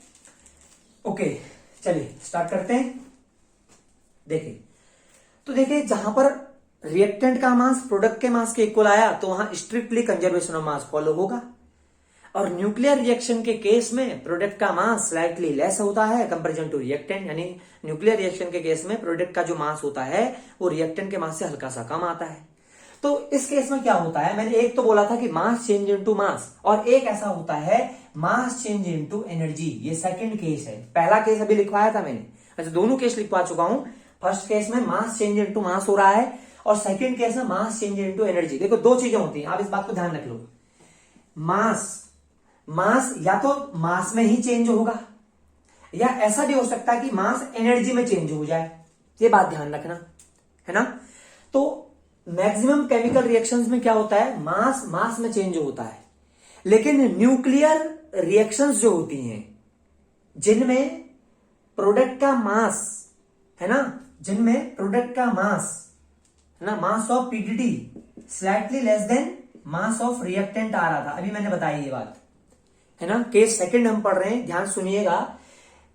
ओके चलिए स्टार्ट करते हैं। देखिए जहां पर रिएक्टेंट का मास प्रोडक्ट के मास के इक्वल आया तो वहां strictly conservation of mass follow होगा, और न्यूक्लियर रिएक्शन के केस में प्रोडक्ट का मास स्लाइटली लेस होता है कंपैरिजन टू रिएक्टेंट, यानी न्यूक्लियर रिएक्शन के केस में प्रोडक्ट का जो मास होता है वो रिएक्टेंट के मास से हल्का सा कम आता है। तो इस केस में क्या होता है, मैंने एक तो बोला था कि मास चेंज इनटू मास, और एक ऐसा होता है मास चेंज इनटू एनर्जी। ये सेकंड केस है, पहला केस अभी लिखवाया था मैंने, अच्छा दोनों केस लिखवा चुका हूं। फर्स्ट केस में मास चेंज इनटू मास हो रहा है और सेकंड केस में मास चेंज इनटू एनर्जी। देखो दो चीजें होती हैं, आप इस बात को ध्यान रख लो। मास या तो मास में ही चेंज होगा, या ऐसा भी हो सकता है कि मास एनर्जी में चेंज हो जाए, ये बात ध्यान रखना, है ना। तो मैक्सिमम केमिकल रिएक्शंस में क्या होता है, मास में चेंज होता है, लेकिन न्यूक्लियर रिएक्शंस जो होती हैं जिनमें प्रोडक्ट का मास, है ना, जिनमें प्रोडक्ट का मास, है ना, mass of PDT slightly less than mass of reactant आ रहा था, अभी मैंने बताई ये बात, है ना। केस सेकंड हम पढ़ रहे हैं, ध्यान सुनिएगा।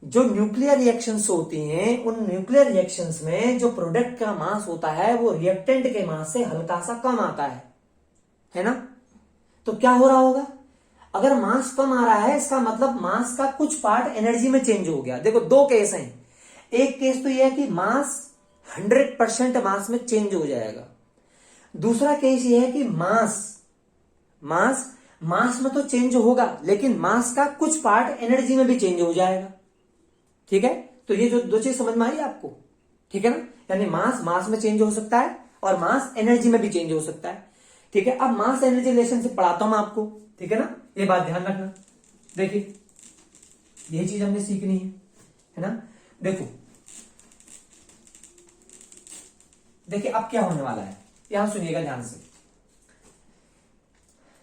जो न्यूक्लियर रिएक्शंस होती हैं उन न्यूक्लियर रिएक्शंस में जो प्रोडक्ट का मास होता है वो रिएक्टेंट के मास से हल्का सा कम आता है ना। तो क्या हो रहा होगा, अगर मास कम आ रहा है इसका मतलब मास का कुछ पार्ट एनर्जी में चेंज हो गया। देखो दो केस हैं, एक केस तो यह है कि मास 100% मास में चेंज हो जाएगा, दूसरा केस यह है कि मास में तो चेंज होगा लेकिन मास का कुछ पार्ट एनर्जी में भी चेंज हो जाएगा, ठीक है। तो ये जो दो चीज समझ में आई आपको, ठीक है ना, यानी मास मास में चेंज हो सकता है और मास एनर्जी में भी चेंज हो सकता है। ठीक है, अब मास एनर्जी रिलेशनशिप पढ़ाता हूं मैं आपको, ठीक है ना, ये बात ध्यान रखना। देखिए यही चीज हमने सीखनी है ना। देखो देखिए अब क्या होने वाला है, यहां सुनिएगा ध्यान से।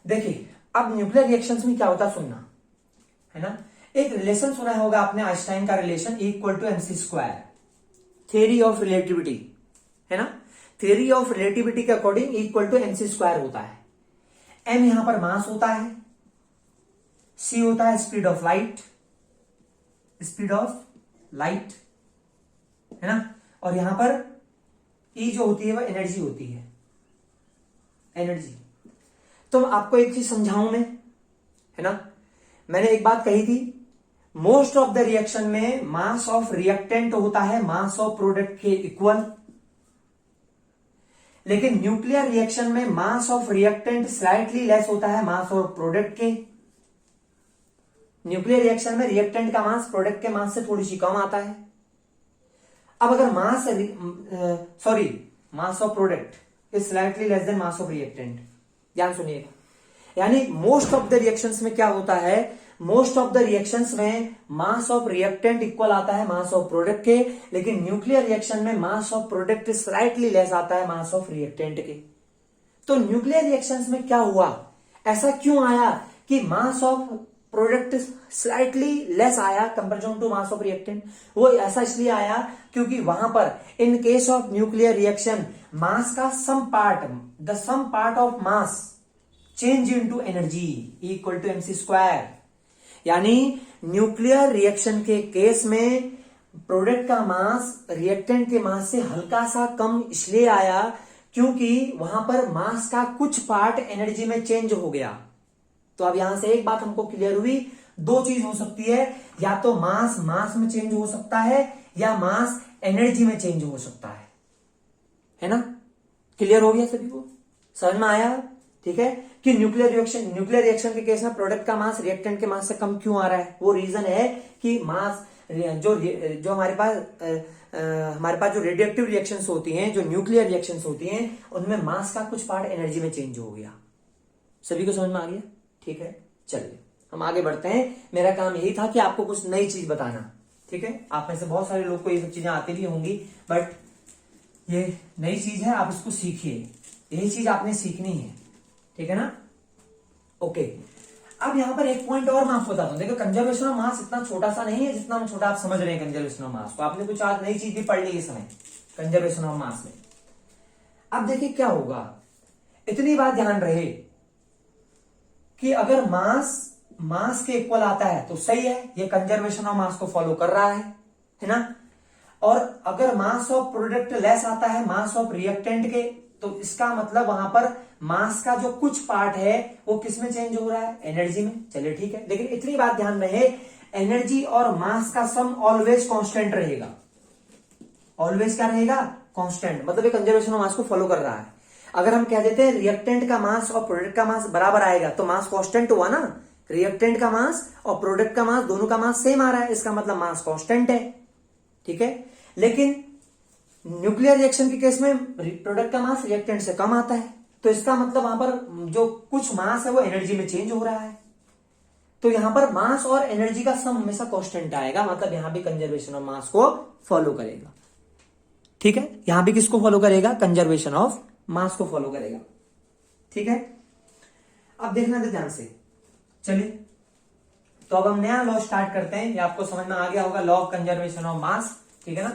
देखिए अब न्यूक्लियर रिएक्शंस में क्या होता है सुनना, है ना। एक रिलेशन सुना होगा आपने, आइंस्टाइन का relation, equal to MC square, theory of relativity, है ना। थ्योरी ऑफ रिलेटिविटी के according equal to MC square होता है। एम यहां पर मास होता है, सी होता है speed of light, speed of light, है ना, और यहां पर ई जो होती है वह एनर्जी होती है, एनर्जी। तो आपको एक चीज समझाऊं मैं, है ना, मैंने एक बात कही थी, मोस्ट ऑफ द रिएक्शन में मास ऑफ रिएक्टेंट होता है मास ऑफ प्रोडक्ट के इक्वल, लेकिन न्यूक्लियर रिएक्शन में मास ऑफ रिएक्टेंट स्लाइटली लेस होता है मास ऑफ प्रोडक्ट के। न्यूक्लियर रिएक्शन में रिएक्टेंट का मास प्रोडक्ट के मास से थोड़ी सी कम आता है। अब अगर मास of product is slightly less than mass of reactant, ध्यान सुनिएगा, यानी मोस्ट ऑफ द रिएक्शंस में क्या होता है, मोस्ट ऑफ द रिएक्शंस में मास ऑफ रिएक्टेंट इक्वल आता है मास ऑफ प्रोडक्ट के, लेकिन न्यूक्लियर रिएक्शन में मास ऑफ प्रोडक्ट स्लाइटली लेस आता है मास ऑफ रिएक्टेंट के। तो न्यूक्लियर रिएक्शंस में क्या हुआ, ऐसा क्यों आया कि mass of product slightly less आया comparison to mass of reactant? वो ऐसा इसलिए आया क्योंकि वहां पर in case of nuclear reaction mass का some part of mass change into energy equal to MC square. यानी न्यूक्लियर रिएक्शन के केस में प्रोडक्ट का मास रिएक्टेंट के मास से हल्का सा कम इसलिए आया क्योंकि वहां पर मास का कुछ पार्ट एनर्जी में चेंज हो गया। तो अब यहां से एक बात हमको क्लियर हुई, दो चीज हो सकती है, या तो मास मास में चेंज हो सकता है या मास एनर्जी में चेंज हो सकता है ना। क्लियर हो गया सभी को, समझ में आया? ठीक है कि न्यूक्लियर रिएक्शन के केस में प्रोडक्ट का मास रिएक्टेंट के मास से कम क्यों आ रहा है? वो रीजन है कि मास जो हमारे पास जो रेडियोएक्टिव रिएक्शंस होती हैं, जो न्यूक्लियर रिएक्शंस होती हैं, उनमें मास का कुछ पार्ट एनर्जी में चेंज हो गया। सभी को समझ में आ गया? ठीक है, चलिए हम आगे बढ़ते हैं। मेरा काम यही था कि आपको कुछ नई चीज बताना। ठीक है, आप में से बहुत सारे लोग को ये सब चीजें आती भी होंगी, बट ये नई चीज है, आप इसको सीखिए, यही चीज आपने सीखनी है। ठीक है ना? ओके, अब यहां पर एक पॉइंट और मैं आपको बताता हूं। देखो, कंजर्वेशन ऑफ मास इतना छोटा सा नहीं है जितना छोटा आप समझ रहे हैं कंजर्वेशन ऑफ मास को। आपने कुछ आज नई चीज भी पढ़ ली इस समय कंजर्वेशन ऑफ मास में। अब देखिए क्या होगा, इतनी बात ध्यान रहे कि अगर मास के इक्वल आता है तो सही है, ये कंजर्वेशन ऑफ मास को फॉलो कर रहा है ना। और अगर मास ऑफ प्रोडक्ट लेस आता है मास ऑफ रिएक्टेंट के, तो इसका मतलब वहां पर मास का जो कुछ पार्ट है वो किस में चेंज हो रहा है? एनर्जी में। चलिए ठीक है, लेकिन इतनी बात ध्यान रहे, एनर्जी और मास का सम ऑलवेज कांस्टेंट रहेगा। ऑलवेज क्या रहेगा? कांस्टेंट। मतलब ये कंजर्वेशन ऑफ मास को फॉलो कर रहा है। अगर हम कह देते हैं रिएक्टेंट का मास और प्रोडक्ट का मास बराबर आएगा तो मास कांस्टेंट हुआ ना। रिएक्टेंट का मास और प्रोडक्ट का मास दोनों का मास सेम आ रहा है, इसका मतलब मास कांस्टेंट है। ठीक है, लेकिन न्यूक्लियर रिएक्शन के केस में प्रोडक्ट का मास रिएक्टेंट से कम आता है, तो इसका मतलब वहां पर जो कुछ मास है वो एनर्जी में चेंज हो रहा है। तो यहां पर मास और एनर्जी का सम हमेशा कांस्टेंट आएगा, मतलब यहां भी कंजर्वेशन ऑफ मास को फॉलो करेगा। ठीक है, यहां भी किसको फॉलो करेगा? कंजर्वेशन ऑफ मास को फॉलो करेगा। ठीक है, अब देखना दे ध्यान से। चलिए, तो अब हम नया लॉ स्टार्ट करते हैं। ये आपको समझ में आ गया होगा, लॉ ऑफ कंजर्वेशन ऑफ मास। ठीक है ना?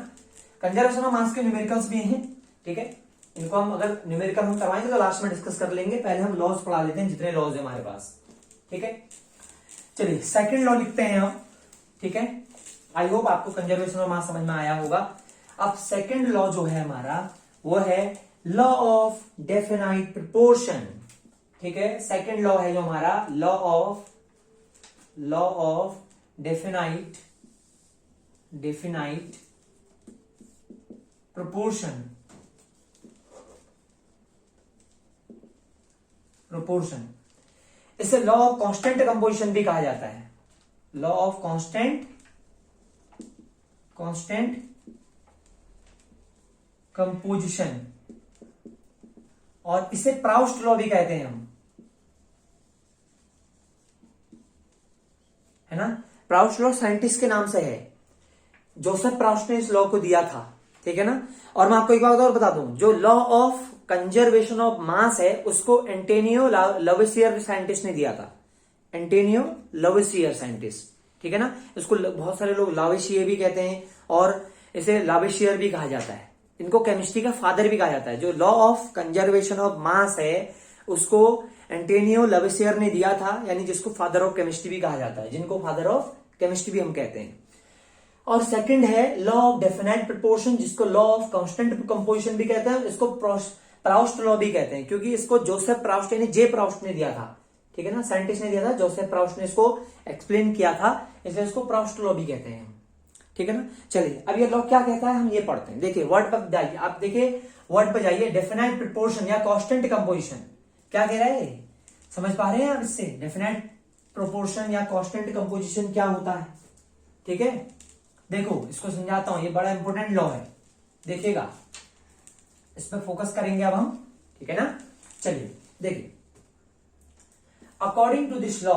कंजर्वेशन ऑफ मास के न्यूमेरिकल्स भी हैं। ठीक है, इनको हम अगर न्यूमेरिकल हम करवाएंगे तो लास्ट में डिस्कस कर लेंगे। पहले हम लॉज पढ़ा लेते हैं, जितने लॉज है हमारे पास। ठीक है, चलिए सेकंड लॉ लिखते हैं हम। ठीक है, आई होप आपको कंजर्वेशन ऑफ मास समझ में आया होगा। अब सेकंड लॉ जो है हमारा वो है लॉ ऑफ डेफिनाइट प्रोपोर्शन। ठीक है, सेकंड लॉ है जो हमारा लॉ ऑफ डेफिनाइट प्रोपोर्शन। इसे लॉ ऑफ कांस्टेंट कंपोजिशन भी कहा जाता है। लॉ ऑफ कांस्टेंट कंपोजिशन, और इसे प्राउस्ट लॉ भी कहते हैं हम, है ना। प्राउस्ट लॉ साइंटिस्ट के नाम से है, जोसेफ प्राउस्ट ने इस लॉ को दिया था, ठीक है ना। और मैं आपको एक बात और बता दूं, जो law of conservation of mass है उसको एंटोनियो लवेसियर साइंटिस्ट ने दिया था, एंटोनियो लवेसियर साइंटिस्ट, ठीक है ना। इसको बहुत सारे लोग लावेशियर भी कहते हैं और इसे लावेशियर भी कहा जाता है, इनको केमिस्ट्री का फादर भी कहा जाता है। जो law of conservation of mass है उसको एंटोनियो लवेसियर ने दिया था, यानी जिसको फादर ऑफ केमिस्ट्री भी कहा जाता है, जिनको फादर ऑफ केमिस्ट्री भी हम कहते हैं। और सेकंड है लॉ ऑफ डेफिनाइट प्रोपोर्शन, जिसको लॉ ऑफ कांस्टेंट कंपोजिशन भी कहते हैं, इसको प्राउस्ट लॉ भी कहते हैं, क्योंकि इसको जोसेफ प्राउस्ट यानी जे प्राउस्ट ने दिया था, ठीक है ना, साइंटिस्ट ने दिया था, जोसेफ प्राउस्ट ने इसको एक्सप्लेन किया था, इसलिए इसको प्राउस्ट लॉ भी कहते हैं, ठीक है ना। चलिए अब ये लॉ क्या कहता है हम ये पढ़ते हैं। देखिए वर्ड पर जाइए, आप देखिए वर्ड पर जाइए, डेफिनाइट प्रोपोर्शन या कांस्टेंट कंपोजिशन क्या कह रहा है, समझ पा रहे हैं आप इससे, डेफिनाइट प्रोपोर्शन या कांस्टेंट कंपोजिशन क्या होता है, ठीक है। देखो इसको समझाता हूं, ये बड़ा इंपॉर्टेंट लॉ है, देखिएगा, इस पर फोकस करेंगे अब हम, ठीक है ना। चलिए देखिए, according to this law,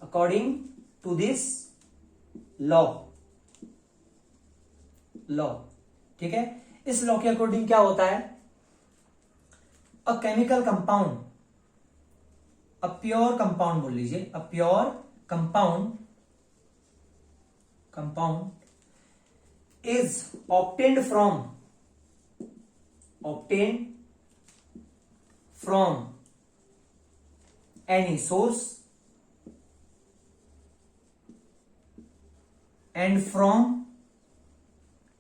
according to this law, ठीक है, इस लॉ के अकॉर्डिंग क्या होता है, a chemical compound, a pure compound बोल लीजिए, a pure compound is obtained from any source and from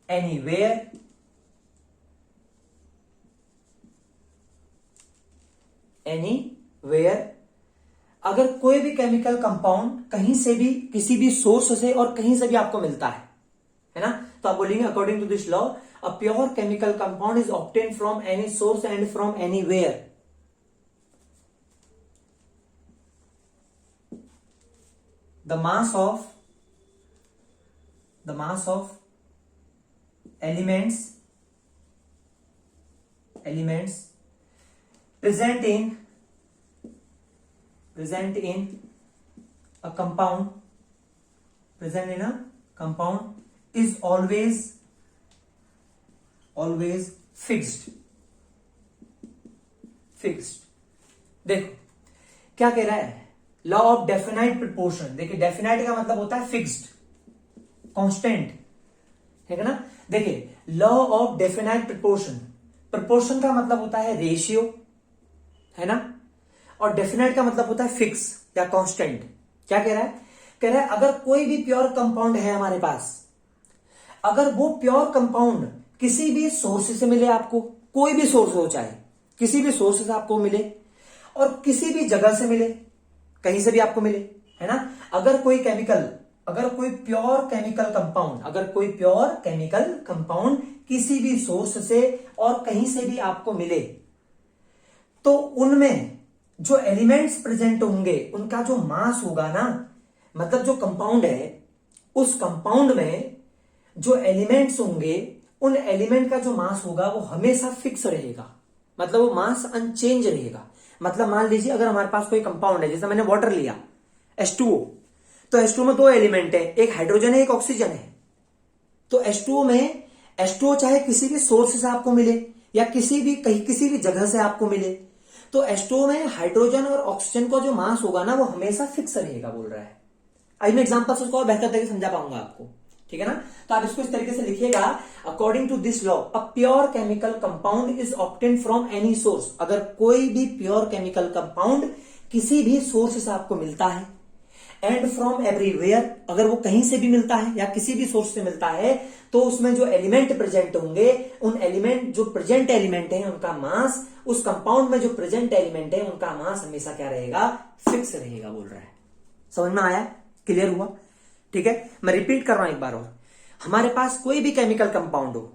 anywhere अगर कोई भी केमिकल कंपाउंड कहीं से भी, किसी भी सोर्स से और कहीं से भी आपको मिलता है ना, तो आप बोलेंगे according to this law a pure chemical compound is obtain from any source and from anywhere. The mass of elements present in a compound is always fixed। देखो क्या कह रहा है, लॉ ऑफ डेफिनाइट प्रोपोर्शन, देखिए definite का मतलब होता है फिक्स्ड, कांस्टेंट, ठीक है ना। देखिए law of definite proportion, proportion का मतलब होता है रेशियो, है ना, और डेफिनाइट का मतलब होता है फिक्स या कांस्टेंट। क्या कह रहा है, कह रहा है अगर कोई भी प्योर कंपाउंड है हमारे पास, अगर वो प्योर कंपाउंड किसी भी सोर्स से मिले आपको, कोई भी सोर्स हो, चाहे किसी भी सोर्स से आपको मिले और किसी भी जगह से मिले, कहीं से भी आपको मिले, है ना, अगर कोई प्योर केमिकल कंपाउंड किसी भी सोर्स से और कहीं से भी आपको मिले, तो उनमें जो एलिमेंट्स प्रेजेंट होंगे उनका जो मास होगा ना, मतलब जो कंपाउंड है उस कंपाउंड में जो एलिमेंट्स होंगे उन एलिमेंट का जो मास होगा वो हमेशा फिक्स रहेगा, मतलब वो मास अनचेंज रहेगा। मतलब मान लीजिए अगर हमारे पास कोई कंपाउंड है, जैसे मैंने वाटर लिया H2O, तो H2O में दो एलिमेंट है, एक हाइड्रोजन है एक ऑक्सीजन है। तो H2O चाहे किसी भी सोर्स से आपको मिले या किसी भी जगह से आपको मिले, तो H2O में हाइड्रोजन और ऑक्सीजन का जो मास होगा ना वो हमेशा फिक्स रहेगा, बोल रहा है। आई मैं एग्जांपल से उसको और बेहतर तरीके से समझा पाऊंगा आपको, ठीक है ना। तो आप इसको इस तरीके से लिखिएगा, according to this law a pure chemical compound is obtain from any source. अगर कोई भी प्योर केमिकल कंपाउंड किसी भी सोर्स से आपको मिलता है, एंड फ्रॉम एवरीवेयर, अगर वो कहीं से भी मिलता है या किसी भी सोर्स से मिलता है, तो उसमें जो एलिमेंट प्रेजेंट होंगे, उन एलिमेंट जो प्रेजेंट एलिमेंट है उनका मास, उस कंपाउंड में जो प्रेजेंट एलिमेंट है उनका मास हमेशा क्या रहेगा, फिक्स रहेगा, बोल रहा है। समझ में आया, क्लियर हुआ, ठीक है। मैं रिपीट कर रहा हूं एक बार और, हमारे पास कोई भी केमिकल कंपाउंड हो,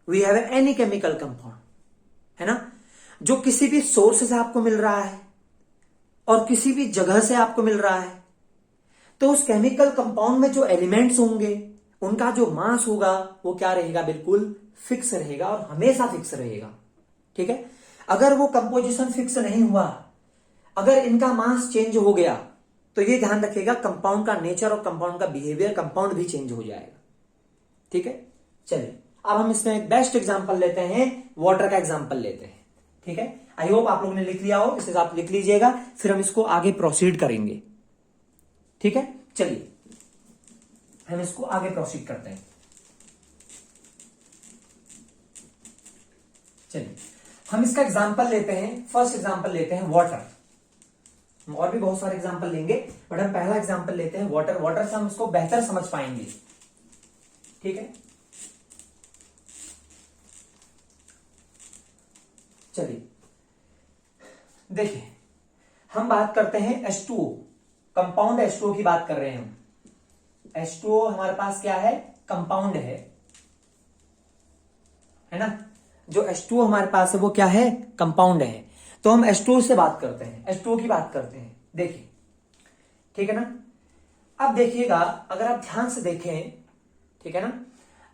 we have any chemical compound, है ना, जो किसी भी सोर्स से आपको मिल रहा है और किसी भी जगह से आपको मिल रहा है, तो उस केमिकल कंपाउंड में जो एलिमेंट्स होंगे उनका जो मास होगा वो क्या रहेगा, बिल्कुल फिक्स रहेगा और हमेशा फिक्स रहेगा। ठीक है, अगर वो कंपोजिशन फिक्स नहीं हुआ, अगर इनका मास चेंज हो गया, तो ये ध्यान रखिएगा कंपाउंड का नेचर और कंपाउंड का बिहेवियर, कंपाउंड भी चेंज हो जाएगा। ठीक है, चलिए अब हम इसमें एक बेस्ट एग्जांपल लेते हैं, वाटर का एग्जांपल लेते हैं। ठीक है, आई होप आप लोगों ने लिख लिया हो, इसे आप लिख लीजिएगा, फिर हम इसको आगे प्रोसीड करेंगे। ठीक है, चलिए हम इसको आगे प्रोसीड करते हैं। चलिए हम इसका एग्जांपल लेते हैं, फर्स्ट एग्जांपल लेते हैं वाटर। हम और भी बहुत सारे एग्जांपल लेंगे, बट हम पहला एग्जांपल लेते हैं वाटर। वाटर से हम इसको बेहतर समझ पाएंगे। ठीक है, चलिए देखिए, हम बात करते हैं H2O, कंपाउंड H2O की बात कर रहे हैं हम। H2O हमारे पास क्या है, कंपाउंड है ना। जो H2O हमारे पास है वो क्या है, कंपाउंड है। तो हम H2O से बात करते हैं, H2O की बात करते हैं। देखिए, ठीक है ना। अब देखिएगा, अगर आप ध्यान से देखें, ठीक है ना,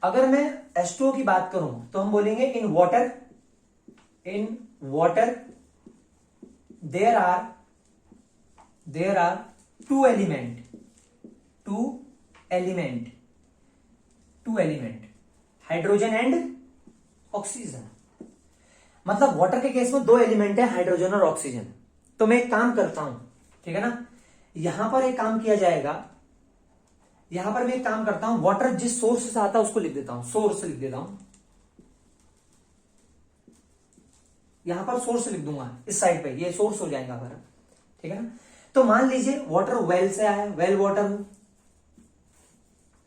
अगर मैं H2O की बात करूं तो हम बोलेंगे in water there are two element hydrogen and oxygen. मतलब वाटर के केस में दो एलिमेंट है, हाइड्रोजन और ऑक्सीजन। तो मैं एक काम करता हूं, ठीक है ना, यहां पर एक काम किया जाएगा, यहां पर मैं एक काम करता हूं, वाटर जिस सोर्स से आता है उसको लिख देता हूं, सोर्स लिख देता हूं, यहां पर सोर्स लिख दूंगा इस साइड पे, ये सोर्स हो जाएगा हमारा। ठीक है ना, तो मान लीजिए वाटर वेल से आया, वेल वाटर हो,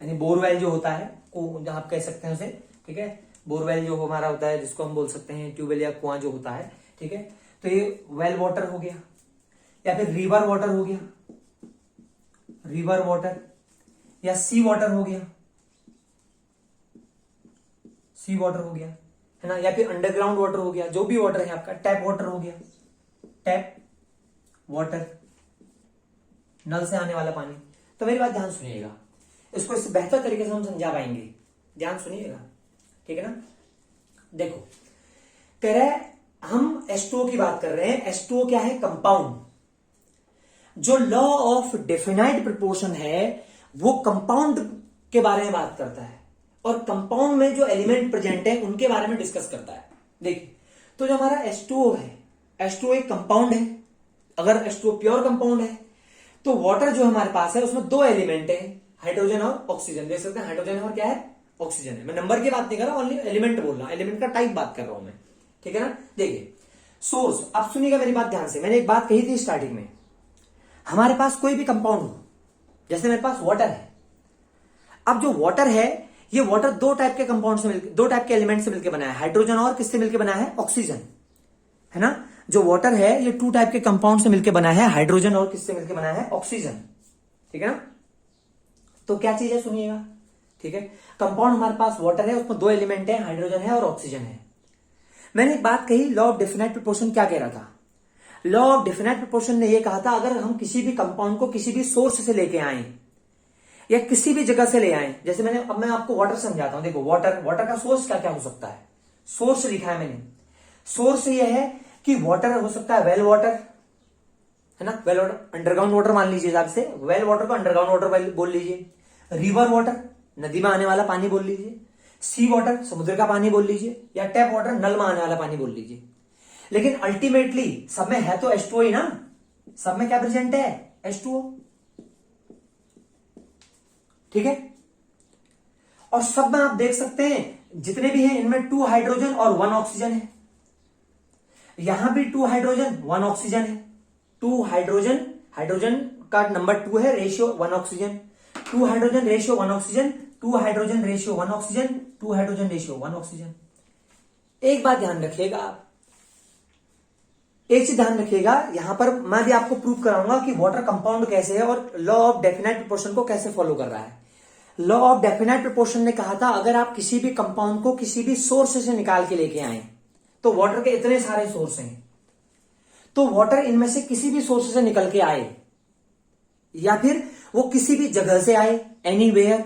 यानी बोरवेल जो होता है, जहां आप कह सकते हैं उसे। ठीक है, बोरवेल जो हमारा होता है, जिसको हम बोल सकते हैं ट्यूबवेल या कुआं जो होता है। ठीक है, तो ये वेल वाटर हो गया, या फिर रिवर वाटर हो गया, रिवर वाटर, या सी वाटर हो गया, सी वाटर हो गया, है ना, या फिर अंडरग्राउंड वाटर हो गया, जो भी वाटर है आपका, टैप वाटर हो गया, टैप वाटर, नल से आने वाला पानी। तो मेरी बात ध्यान सुनिएगा, इसको इससे बेहतर तरीके से हम समझा पाएंगे, ध्यान सुनिएगा। ठीक है ना, देखो कह रहे हैं, हम H2O की बात कर रहे हैं। H2O क्या है, कंपाउंड। जो लॉ ऑफ डेफिनाइट प्रोपोर्शन है वो कंपाउंड के बारे में बात करता है, और कंपाउंड में जो एलिमेंट प्रेजेंट है उनके बारे में डिस्कस करता है। देखिए, तो जो हमारा H2O है, H2O एक कंपाउंड है। अगर H2O प्योर कंपाउंड है, तो वाटर जो हमारे पास है उसमें दो एलिमेंट है, हाइड्रोजन और ऑक्सीजन। देख सकते हैं, हाइड्रोजन और क्या है, ऑक्सीजन है। मैं नंबर की बात नहीं कर रहा हूं, ओनली एलिमेंट बोल रहा हूं, एलिमेंट का टाइप बात कर रहा हूं मैं। ठीक है ना, देखिए सोर्स, आप सुनिएगा मेरी बात ध्यान से। मैंने एक बात कही थी स्टार्टिंग में, हमारे पास कोई भी कंपाउंड हो, जैसे मेरे पास वाटर है। अब जो वाटर है, ये वाटर दो टाइप के कंपाउंड से मिलकर, दो टाइप के एलिमेंट से मिलकर बना है, हाइड्रोजन और किससे मिलकर बना है, ऑक्सीजन, है ना। जो वाटर है ये टू टाइप के कंपाउंड से मिलकर बना है, हाइड्रोजन और किससे मिलकर बना है, ऑक्सीजन। ठीक है ना, तो क्या चीज है सुनिएगा। ठीक है, कंपाउंड हमारे पास वाटर है, उसमें दो एलिमेंट है, हाइड्रोजन है और ऑक्सीजन है। मैंने एक बात कही, लॉ ऑफ डेफिनाइट प्रोपोर्शन क्या कह रहा था। लॉ ऑफ डेफिनाइट प्रोपोर्शन ने यह कहा था, अगर हम किसी भी कंपाउंड को किसी भी सोर्स से लेके आए या किसी भी जगह से ले आए, जैसे अब मैं आपको वाटर समझाता हूं। देखो वाटर का सोर्स क्या क्या हो सकता है, सोर्स लिखा है मैंने। सोर्स यह है कि वाटर हो सकता है वेल वाटर, है ना, वेल वाटर, अंडरग्राउंड वाटर मान लीजिए हिसाब से, वेल वाटर को अंडरग्राउंड वाटर बोल लीजिए, रिवर वाटर नदी में आने वाला पानी बोल लीजिए, सी वाटर समुद्र का पानी बोल लीजिए, या टैप वाटर नल में आने वाला पानी बोल लीजिए। लेकिन अल्टीमेटली सब में है तो H2O ही ना, सब में क्या प्रेजेंट है, H2O। ठीक है, और सब में आप देख सकते हैं जितने भी हैं इनमें 2 हाइड्रोजन और 1 ऑक्सीजन है। यहां भी 2 हाइड्रोजन 1 ऑक्सीजन है, 2 हाइड्रोजन, हाइड्रोजन का नंबर 2 है, ratio 1 oxygen, 2 hydrogen ratio 1 oxygen, 2 hydrogen ratio 1 oxygen, 2 hydrogen ratio 1 oxygen. एक बात ध्यान रखिएगा आप, एक चीज ध्यान रखिएगा, यहां पर मैं भी आपको प्रूव कराऊंगा कि वाटर कंपाउंड कैसे है और लॉ ऑफ डेफिनाइट प्रोपोर्शन को कैसे फॉलो कर रहा है। लॉ ऑफ डेफिनाइट प्रोपोर्शन ने कहा था, अगर आप किसी भी कंपाउंड को किसी भी सोर्स से निकाल के लेके आए, तो वाटर के इतने सारे सोर्स हैं, तो वाटर इनमें से किसी भी सोर्स से निकल के आए या फिर वो किसी भी जगह से आए, एनीवेयर,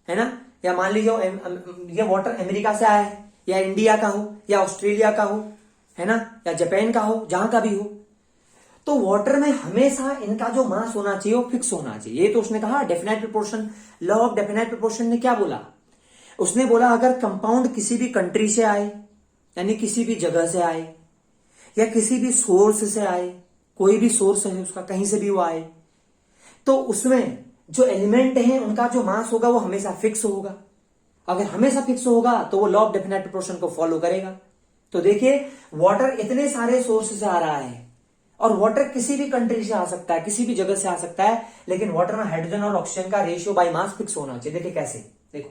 है ना, या मान लीजिए ये वाटर अमेरिका से आया है, या इंडिया का हो, या ऑस्ट्रेलिया का हो, है ना, या जापान का हो, जहां का भी हो, तो वाटर में हमेशा इनका जो मास होना चाहिए वो फिक्स होना चाहिए। ये तो उसने कहा definite proportion, law of definite proportion ने क्या बोला, उसने बोला अगर कंपाउंड किसी भी कंट्री से आए, यानी किसी भी जगह से आए, या किसी भी सोर्स से आए, कोई भी सोर्स है उसका, कहीं से भी वो आए, तो उसमें जो एलिमेंट है उनका जो मास होगा वो हमेशा फिक्स होगा। अगर हमेशा फिक्स होगा तो वो लॉ ऑफ डेफिनेट प्रोपोर्शन को फॉलो करेगा। तो देखिए वाटर इतने सारे सोर्स से आ रहा है, और वाटर किसी भी कंट्री से आ सकता है, किसी भी जगह से आ सकता है, लेकिन वाटर में हाइड्रोजन और ऑक्सीजन का रेशियो बाय मास फिक्स होना चाहिए। देखिए कैसे, देखो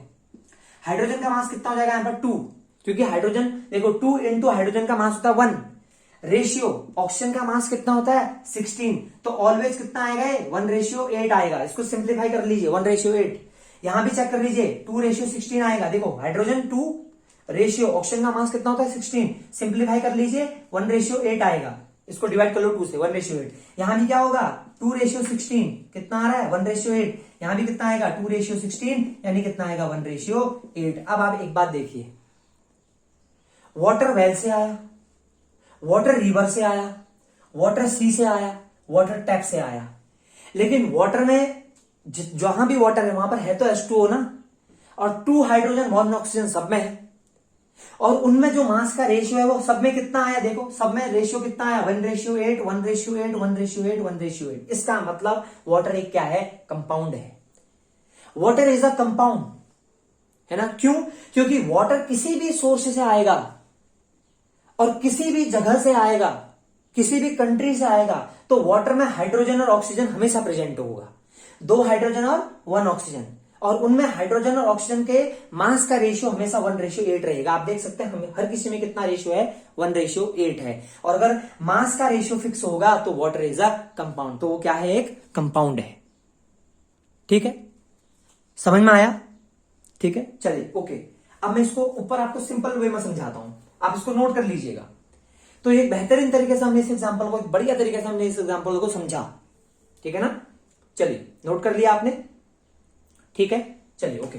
हाइड्रोजन का मास कितना हो जाएगा यहाँ पर 2, क्योंकि हाइड्रोजन देखो 2 इंटू हाइड्रोजन का मास होता है 1, रेशियो ऑक्सीजन का मास कितना होता है 16, तो ऑलवेज कितना आएगा ये 1:8 आएगा। इसको सिंप्लीफाई कर लीजिए 1:8, यहां भी चेक कर लीजिए 2:16 आएगा। देखो हाइड्रोजन 2 रेशियो ऑक्सीजन का मास कितना होता है 16, सिंप्लीफाई कर लीजिए 1:8 आएगा। इसको डिवाइड कर लो 2 से 1:8, यहां भी क्या होगा 2:16, कितना आ रहा है 1:8, यहां भी कितना आएगा 2:16, यानी कितना आएगा 1:8। अब आप एक बात देखिए, वाटर वेल से आया, वाटर रिवर से आया, वाटर सी से आया, वाटर टैप से आया, लेकिन वाटर में जहां भी वाटर है वहां पर है तो H2O ना, और 2 हाइड्रोजन 1 ऑक्सीजन सब में है, और उनमें जो मास का रेशियो है वो सब में कितना आया, देखो सब में रेशियो कितना आया 1:8, 1:8, 1:8, 1:8। इसका मतलब वाटर एक क्या है, कंपाउंड है। वाटर इज अ कंपाउंड, है ना, क्यों, क्योंकि वाटर किसी भी सोर्स से आएगा और किसी भी जगह से आएगा, किसी भी कंट्री से आएगा, तो वाटर में हाइड्रोजन और ऑक्सीजन हमेशा प्रेजेंट होगा, 2 हाइड्रोजन और 1 ऑक्सीजन, और उनमें हाइड्रोजन और ऑक्सीजन के मास का रेशियो हमेशा 1:8 रहेगा। आप देख सकते हैं हर किसी में कितना रेशियो है 1:8 है, और अगर मास का रेशियो फिक्स होगा तो वाटर इज अ कंपाउंड, तो वो क्या है, एक कंपाउंड है। ठीक है, समझ में आया, ठीक है, चलिए ओके। अब मैं इसको ऊपर आपको सिंपल वे में समझाता हूं, आप इसको नोट कर लीजिएगा। तो एक बेहतरीन तरीके से हमने इस एग्जांपल को, एक बढ़िया तरीके से हमने इस एग्जांपल को समझा, ठीक है ना। चलिए नोट कर लिया आपने, ठीक है, चलिए ओके।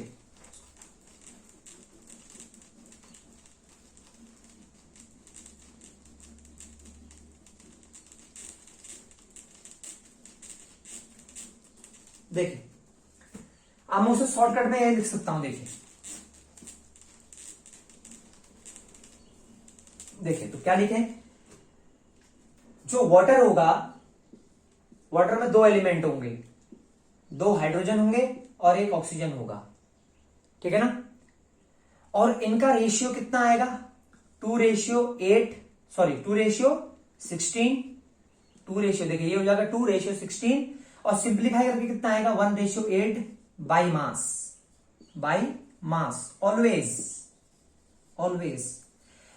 देखिए अब मैं उसे शॉर्टकट में यही लिख सकता हूं, देखिए देखिए तो क्या लिखें, जो वाटर होगा, वाटर में 2 एलिमेंट होंगे, 2 हाइड्रोजन होंगे और 1 ऑक्सीजन होगा, ठीक है ना, और इनका रेशियो कितना आएगा 2:8, सॉरी 2:16, 2 रेशियो, देखिए ये हो जाएगा 2:16, और सिंप्लीफाई करके कितना आएगा 1:8 बाई मास, ऑलवेज ऑलवेज।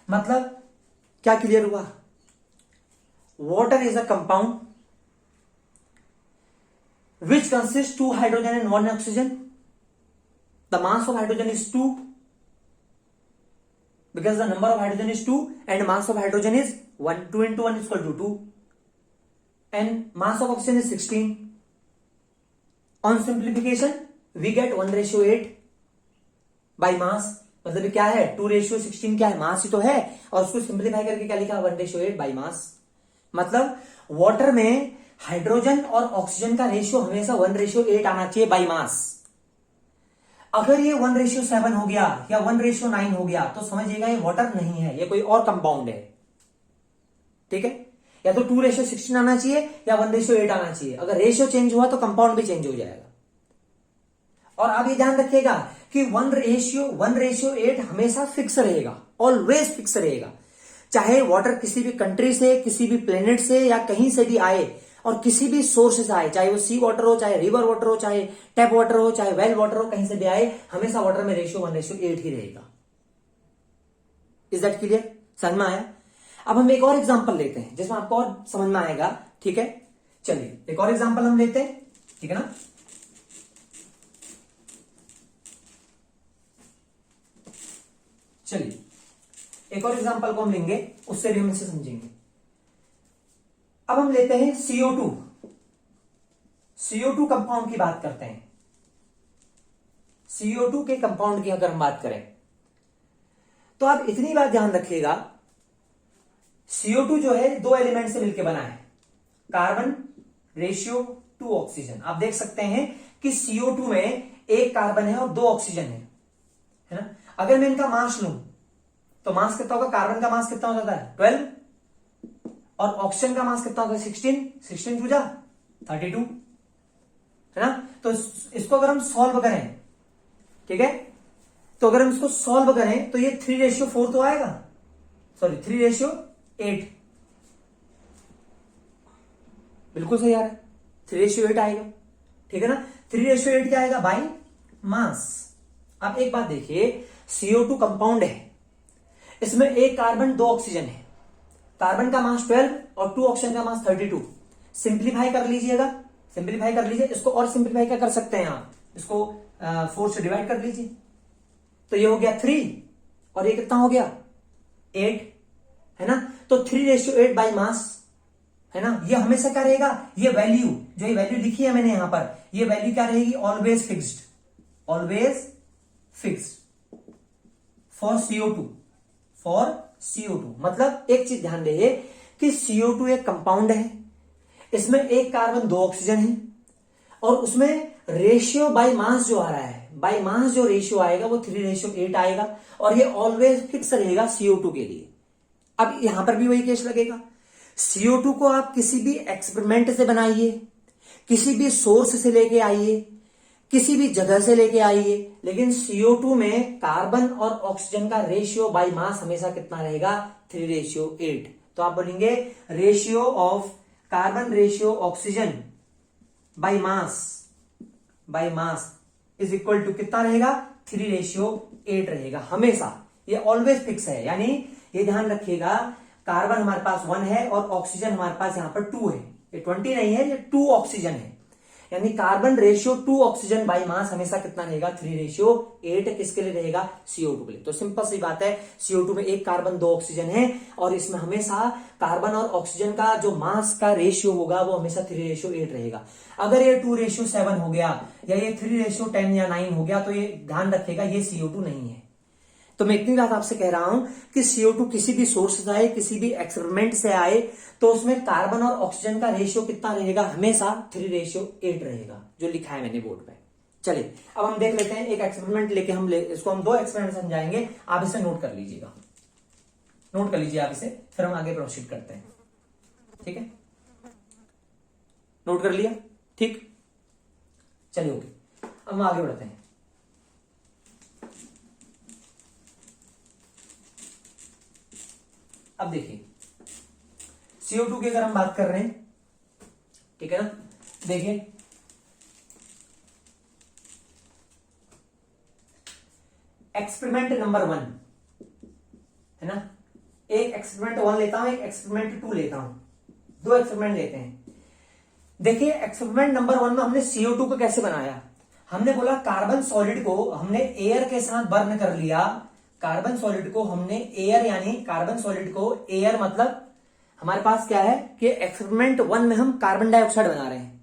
मतलब क्या क्लियर हुआ, water is a compound which consists 2 hydrogen and 1 oxygen. The mass of hydrogen is 2 because the number of hydrogen is 2 and mass of hydrogen is 1. 2 into 1 is equal to 2 and mass of oxygen is 16. On simplification we get 1:8 by mass, मतलब क्या है 2:16 क्या है, मास ही तो है, और उसको simplify करके क्या लिखा 1:8 बाई मास। मतलब वाटर में हाइड्रोजन और ऑक्सीजन का रेशियो हमेशा 1:8 आना चाहिए बाई मास। अगर ये 1:7 हो गया या 1:9 हो गया तो समझिएगा ये वाटर नहीं है, ये कोई और कंपाउंड है, ठीक है। या तो 2:16 आना चाहिए या 1:8 आना चाहिए। अगर रेशियो चेंज हुआ तो कंपाउंड भी चेंज हो जाएगा। और आप ये ध्यान रखिएगा कि 1:8 हमेशा फिक्स रहेगा, ऑलवेज फिक्स रहेगा, चाहे वाटर किसी भी कंट्री से, किसी भी प्लेनेट से या कहीं से भी आए और किसी भी सोर्स से आए, चाहे वो सी वाटर हो, चाहे रिवर वाटर हो, चाहे टैप वाटर हो, चाहे वेल वाटर हो, कहीं से भी आए, हमेशा वाटर में रेशियो 1:8 ही रहेगा। इज दैट क्लियर, समझ में आया। अब हम एक और एग्जांपल लेते हैं जिसमें आपको और समझ में आएगा, ठीक है। चलिए एक और एग्जांपल हम लेते हैं, ठीक है ना। चलिए एक और एग्जांपल को हम लेंगे, उससे भी हम इसे समझेंगे। अब हम लेते हैं CO2 कंपाउंड की बात करते हैं। CO2 के कंपाउंड की अगर हम बात करें तो आप इतनी बात ध्यान रखिएगा, CO2 जो है दो एलिमेंट से मिलकर बना है, कार्बन रेशियो टू ऑक्सीजन। आप देख सकते हैं कि CO2 में एक कार्बन है और दो ऑक्सीजन है ना। अगर मैं इनका मास लूं तो मास कितना होगा, कार्बन का मास कितना हो जाता है 12 और ऑक्सीजन का मास कितना होगा 16 टू जा 32 है ना। तो इसको अगर हम सॉल्व करें, ठीक है, तो अगर हम इसको सॉल्व करें तो ये 3:4 तो आएगा, सॉरी 3:8, बिल्कुल सही आ रहा है, 3:8 आएगा, ठीक है ना। 3:8 क्या आएगा बाई मास। अब एक बात देखिए, CO2 कंपाउंड है, इसमें एक कार्बन दो ऑक्सीजन है, कार्बन का मास 12 और 2 ऑक्सीजन का मास 32। सिंप्लीफाई कर लीजिएगा, सिंप्लीफाई कर लीजिए इसको, और सिंप्लीफाई क्या कर सकते हैं आप, इसको 4 से डिवाइड कर लीजिए, तो ये हो गया 3 और ये कितना हो गया 8 है ना। तो 3:8 बाई मास है ना। ये हमेशा क्या रहेगा, ये वैल्यू जो ये वैल्यू लिखी है मैंने यहां पर, ये वैल्यू क्या रहेगी, always fixed, always fixed for CO2 मतलब एक चीज ध्यान रखिए कि CO2 एक कंपाउंड है, इसमें एक कार्बन दो ऑक्सीजन है और उसमें रेशियो बाय मास जो आ रहा है, बाय मास जो रेशियो आएगा वो 3:8 आएगा और ये ऑलवेज फिक्स रहेगा CO2 के लिए। अब यहां पर भी वही केस लगेगा, CO2 को आप किसी भी एक्सपेरिमेंट से बनाइए, किसी भी सोर्स से लेके आइए, किसी भी जगह से लेके आइए, लेकिन CO2 में कार्बन और ऑक्सीजन का रेशियो बाय मास हमेशा कितना रहेगा 3:8। तो आप बोलेंगे ratio of carbon ratio oxygen by mass is equal to कितना रहेगा 3:8 रहेगा हमेशा, ये ऑलवेज फिक्स है। यानी ये ध्यान रखिएगा, कार्बन हमारे पास 1 है और ऑक्सीजन हमारे पास यहां पर 2 है, ये 20 नहीं है, ये 2 ऑक्सीजन है, यानी carbon ratio 2 oxygen by mass हमेशा कितना रहेगा 3:8। किसके लिए रहेगा, CO2 के लिए। तो सिंपल सी बात है, CO2 में एक कार्बन दो ऑक्सीजन है और इसमें हमेशा कार्बन और ऑक्सीजन का जो मास का रेशियो होगा वो हमेशा 3:8 रहेगा। अगर ये 2:7 हो गया या ये 3:10 या 9 हो गया तो ये ध्यान रखेगा ये CO2 नहीं है। तो मैं इतनी बात आपसे कह रहा हूं कि CO2 किसी भी सोर्स से आए, किसी भी एक्सपेरिमेंट से आए, तो उसमें कार्बन और ऑक्सीजन का रेशियो कितना रहेगा, हमेशा 3:8 रहेगा, जो लिखा है मैंने बोर्ड पे। चलिए अब हम देख लेते हैं एक एक्सपेरिमेंट लेके इसको हम 2 एक्सपेरिमेंट समझाएंगे, आप इसे नोट कर लीजिएगा, नोट कर लीजिए आप इसे, फिर हम आगे प्रोसीड करते हैं, ठीक है। नोट कर लिया, ठीक, चलिए ओके, अब हम आगे बढ़ते हैं। अब देखिए CO2 की अगर हम बात कर रहे हैं, ठीक है ना, देखिए एक्सपेरिमेंट नंबर 1 है ना, एक एक्सपेरिमेंट 1 लेता हूं, एक एक्सपेरिमेंट 2 लेता हूं, 2 एक्सपेरिमेंट लेते हैं। देखिए एक्सपेरिमेंट नंबर 1 में हमने CO2 को कैसे बनाया, हमने बोला कार्बन सॉलिड को हमने एयर के साथ बर्न कर लिया, कार्बन सॉलिड को हमने एयर, यानी कार्बन सॉलिड को एयर मतलब हमारे पास क्या है कि एक्सपेरिमेंट 1 में हम कार्बन डाइऑक्साइड बना रहे हैं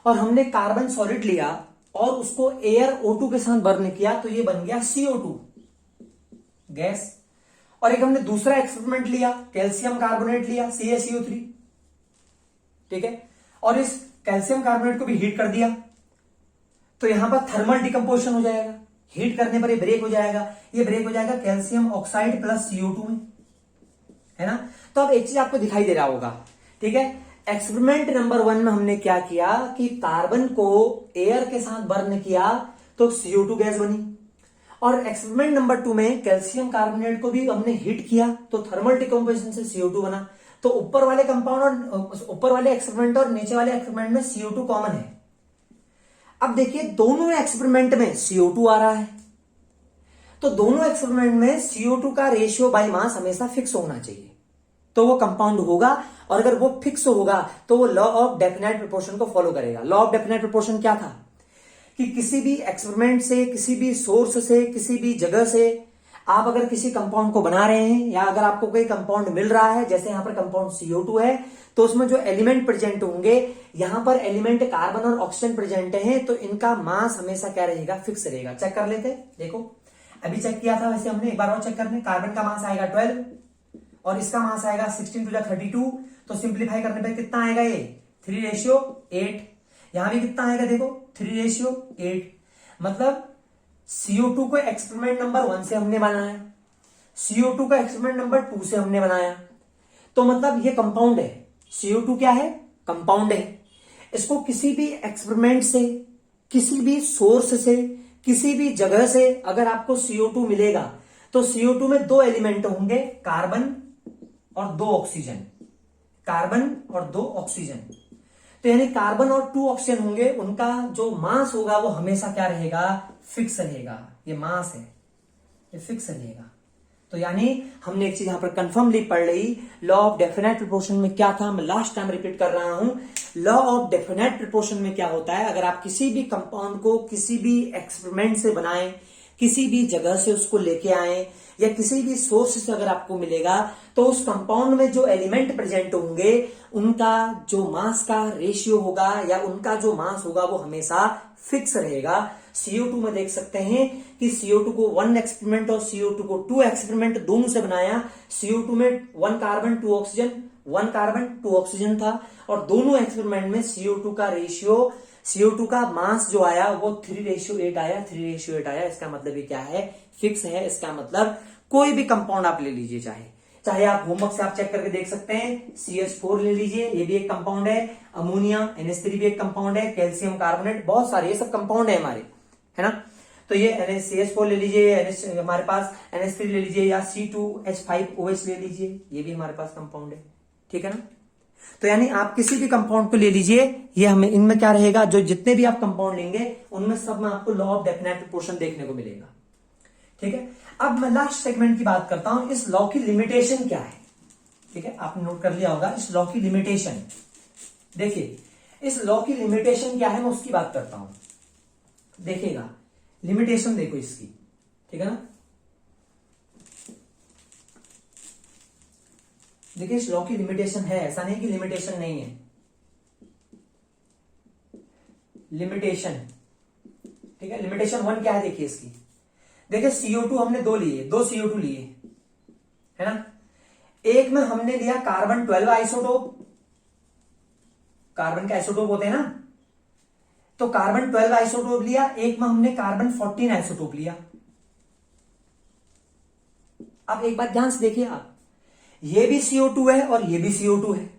और हमने कार्बन सॉलिड लिया और उसको एयर O2 के साथ बर्न किया, तो ये बन गया CO2 गैस। और एक हमने दूसरा एक्सपेरिमेंट लिया, कैल्शियम कार्बोनेट लिया CaCO3, ठीक है, और इस कैल्शियम कार्बोनेट को भी हीट कर दिया, तो यहां पर थर्मल डिकम्पोजिशन हो जाएगा, हीट करने पर ये ब्रेक हो जाएगा, ये ब्रेक हो जाएगा कैल्शियम ऑक्साइड प्लस CO2 में, है ना। तो अब एक चीज आपको दिखाई दे रहा होगा, ठीक है, एक्सपेरिमेंट नंबर 1 में हमने क्या किया कि कार्बन को एयर के साथ बर्न किया तो CO2 गैस बनी, और एक्सपेरिमेंट नंबर 2 में कैल्शियम कार्बोनेट को भी हमने हीट किया तो थर्मल डिकम्पोजिशन से CO2 बना। तो ऊपर वाले कंपाउंड और ऊपर वाले एक्सपेरिमेंट और नीचे वाले एक्सपेरिमेंट में CO2 कॉमन है। अब देखिए दोनों एक्सपेरिमेंट में CO2 आ रहा है, तो दोनों एक्सपेरिमेंट में CO2 का रेशियो बाय मास हमेशा फिक्स होना चाहिए, तो वो कंपाउंड होगा, और अगर वो फिक्स होगा तो वो लॉ ऑफ डेफिनेट प्रोपोर्शन को फॉलो करेगा। लॉ ऑफ डेफिनेट प्रोपोर्शन क्या था कि किसी भी एक्सपेरिमेंट से, किसी भी सोर्स से, किसी भी जगह से आप अगर किसी कंपाउंड को बना रहे हैं या अगर आपको कोई कंपाउंड मिल रहा है, जैसे यहां पर कंपाउंड CO2 है, तो उसमें जो एलिमेंट प्रेजेंट होंगे, यहां पर एलिमेंट कार्बन और ऑक्सीजन प्रेजेंट हैं, तो इनका मास हमेशा क्या रहेगा, फिक्स रहेगा। चेक कर लेते, देखो अभी चेक किया था, वैसे हमने एक बार और चेक करने। कार्बन का मास आएगा 12 और इसका मास आएगा 16 to the 32, तो सिंप्लीफाई करने पर कितना आएगा, ये 3:8। यहां भी कितना आएगा, देखो 3:8। मतलब CO2 को एक्सपेरिमेंट नंबर 1 से हमने बनाया, CO2 का एक्सपेरिमेंट नंबर 2 से हमने बनाया, तो मतलब ये कंपाउंड है। CO2 क्या है, कंपाउंड है। इसको किसी भी एक्सपेरिमेंट से, किसी भी सोर्स से, किसी भी जगह से अगर आपको CO2 मिलेगा, तो CO2 में 2 एलिमेंट होंगे, कार्बन और 2 ऑक्सीजन। कार्बन और 2 ऑक्सीजन, तो यानी कार्बन और 2 ऑक्सीजन होंगे, उनका जो मास होगा वो हमेशा क्या रहेगा, फिक्स रहेगा। ये मास है, ये फिक्स रहेगा। तो यानी हमने एक चीज यहां पर कंफर्मली पढ़ ली, लॉ ऑफ डेफिनेट प्रोपोर्शन में क्या था, मैं लास्ट टाइम रिपीट कर रहा हूं। लॉ ऑफ डेफिनेट प्रोपोर्शन में क्या होता है, अगर आप किसी भी कंपाउंड को किसी भी एक्सपेरिमेंट से बनाएं, किसी भी जगह से उसको लेके आए या किसी भी सोर्स से अगर आपको मिलेगा, तो उस कंपाउंड में जो एलिमेंट प्रेजेंट होंगे उनका जो मास का रेशियो होगा या उनका जो मास होगा वो हमेशा फिक्स रहेगा। CO2 में देख सकते हैं कि CO2 को 1 एक्सपेरिमेंट और CO2 को 2 एक्सपेरिमेंट दोनों से बनाया। CO2 में 1 कार्बन 2 ऑक्सीजन, 1 कार्बन 2 ऑक्सीजन था, और दोनों एक्सपेरिमेंट में CO2 का रेशियो, CO2 का मास जो आया वो 3:8 आया, 3:8 आया। इसका मतलब ये क्या है, फिक्स है। इसका मतलब कोई भी कंपाउंड आप ले लीजिए, चाहे आप होमवर्क से आप चेक करके देख सकते हैं, CH4 ले लीजिए, ये भी एक कंपाउंड है, अमोनिया NH3 भी एक कंपाउंड है, कैल्शियम कार्बोनेट, बहुत सारे ये सब कंपाउंड है हमारे, है ना। तो ये CH4 ले लीजिए, हमारे पास NH3 ले लीजिए, या C2H5OH ले लीजिए, ये भी हमारे पास कंपाउंड है, ठीक है ना। तो यानी आप किसी भी कंपाउंड को ले लीजिए, ये हमें इनमें क्या रहेगा, जो जितने भी आप कंपाउंड लेंगे उनमें सब में आपको लॉ ऑफ डेफिनेट प्रोपोर्शन देखने को मिलेगा, ठीक है। अब मैं लास्ट सेगमेंट की बात करता हूं, इस लॉ की लिमिटेशन क्या है, ठीक है। आपने नोट कर लिया होगा इस लॉ की लिमिटेशन। देखिए इस लॉ की लिमिटेशन क्या है, मैं उसकी बात करता हूं। देखिएगा लिमिटेशन, देखो इसकी, ठीक है ना। देखिए इस लॉ की लिमिटेशन है, ऐसा नहीं कि लिमिटेशन नहीं है, लिमिटेशन, ठीक है। लिमिटेशन 1 क्या है, देखिए इसकी, देखिए CO2 हमने 2 लिए, 2 CO2 लिए, है ना। एक में हमने लिया कार्बन 12 आइसोटोप, कार्बन के आइसोटोप होते हैं ना, तो कार्बन 12 आइसोटोप लिया। एक में हमने कार्बन 14 आइसोटोप लिया। अब एक बात ध्यान से देखिए आप, ये भी CO2 है और ये भी CO2 है,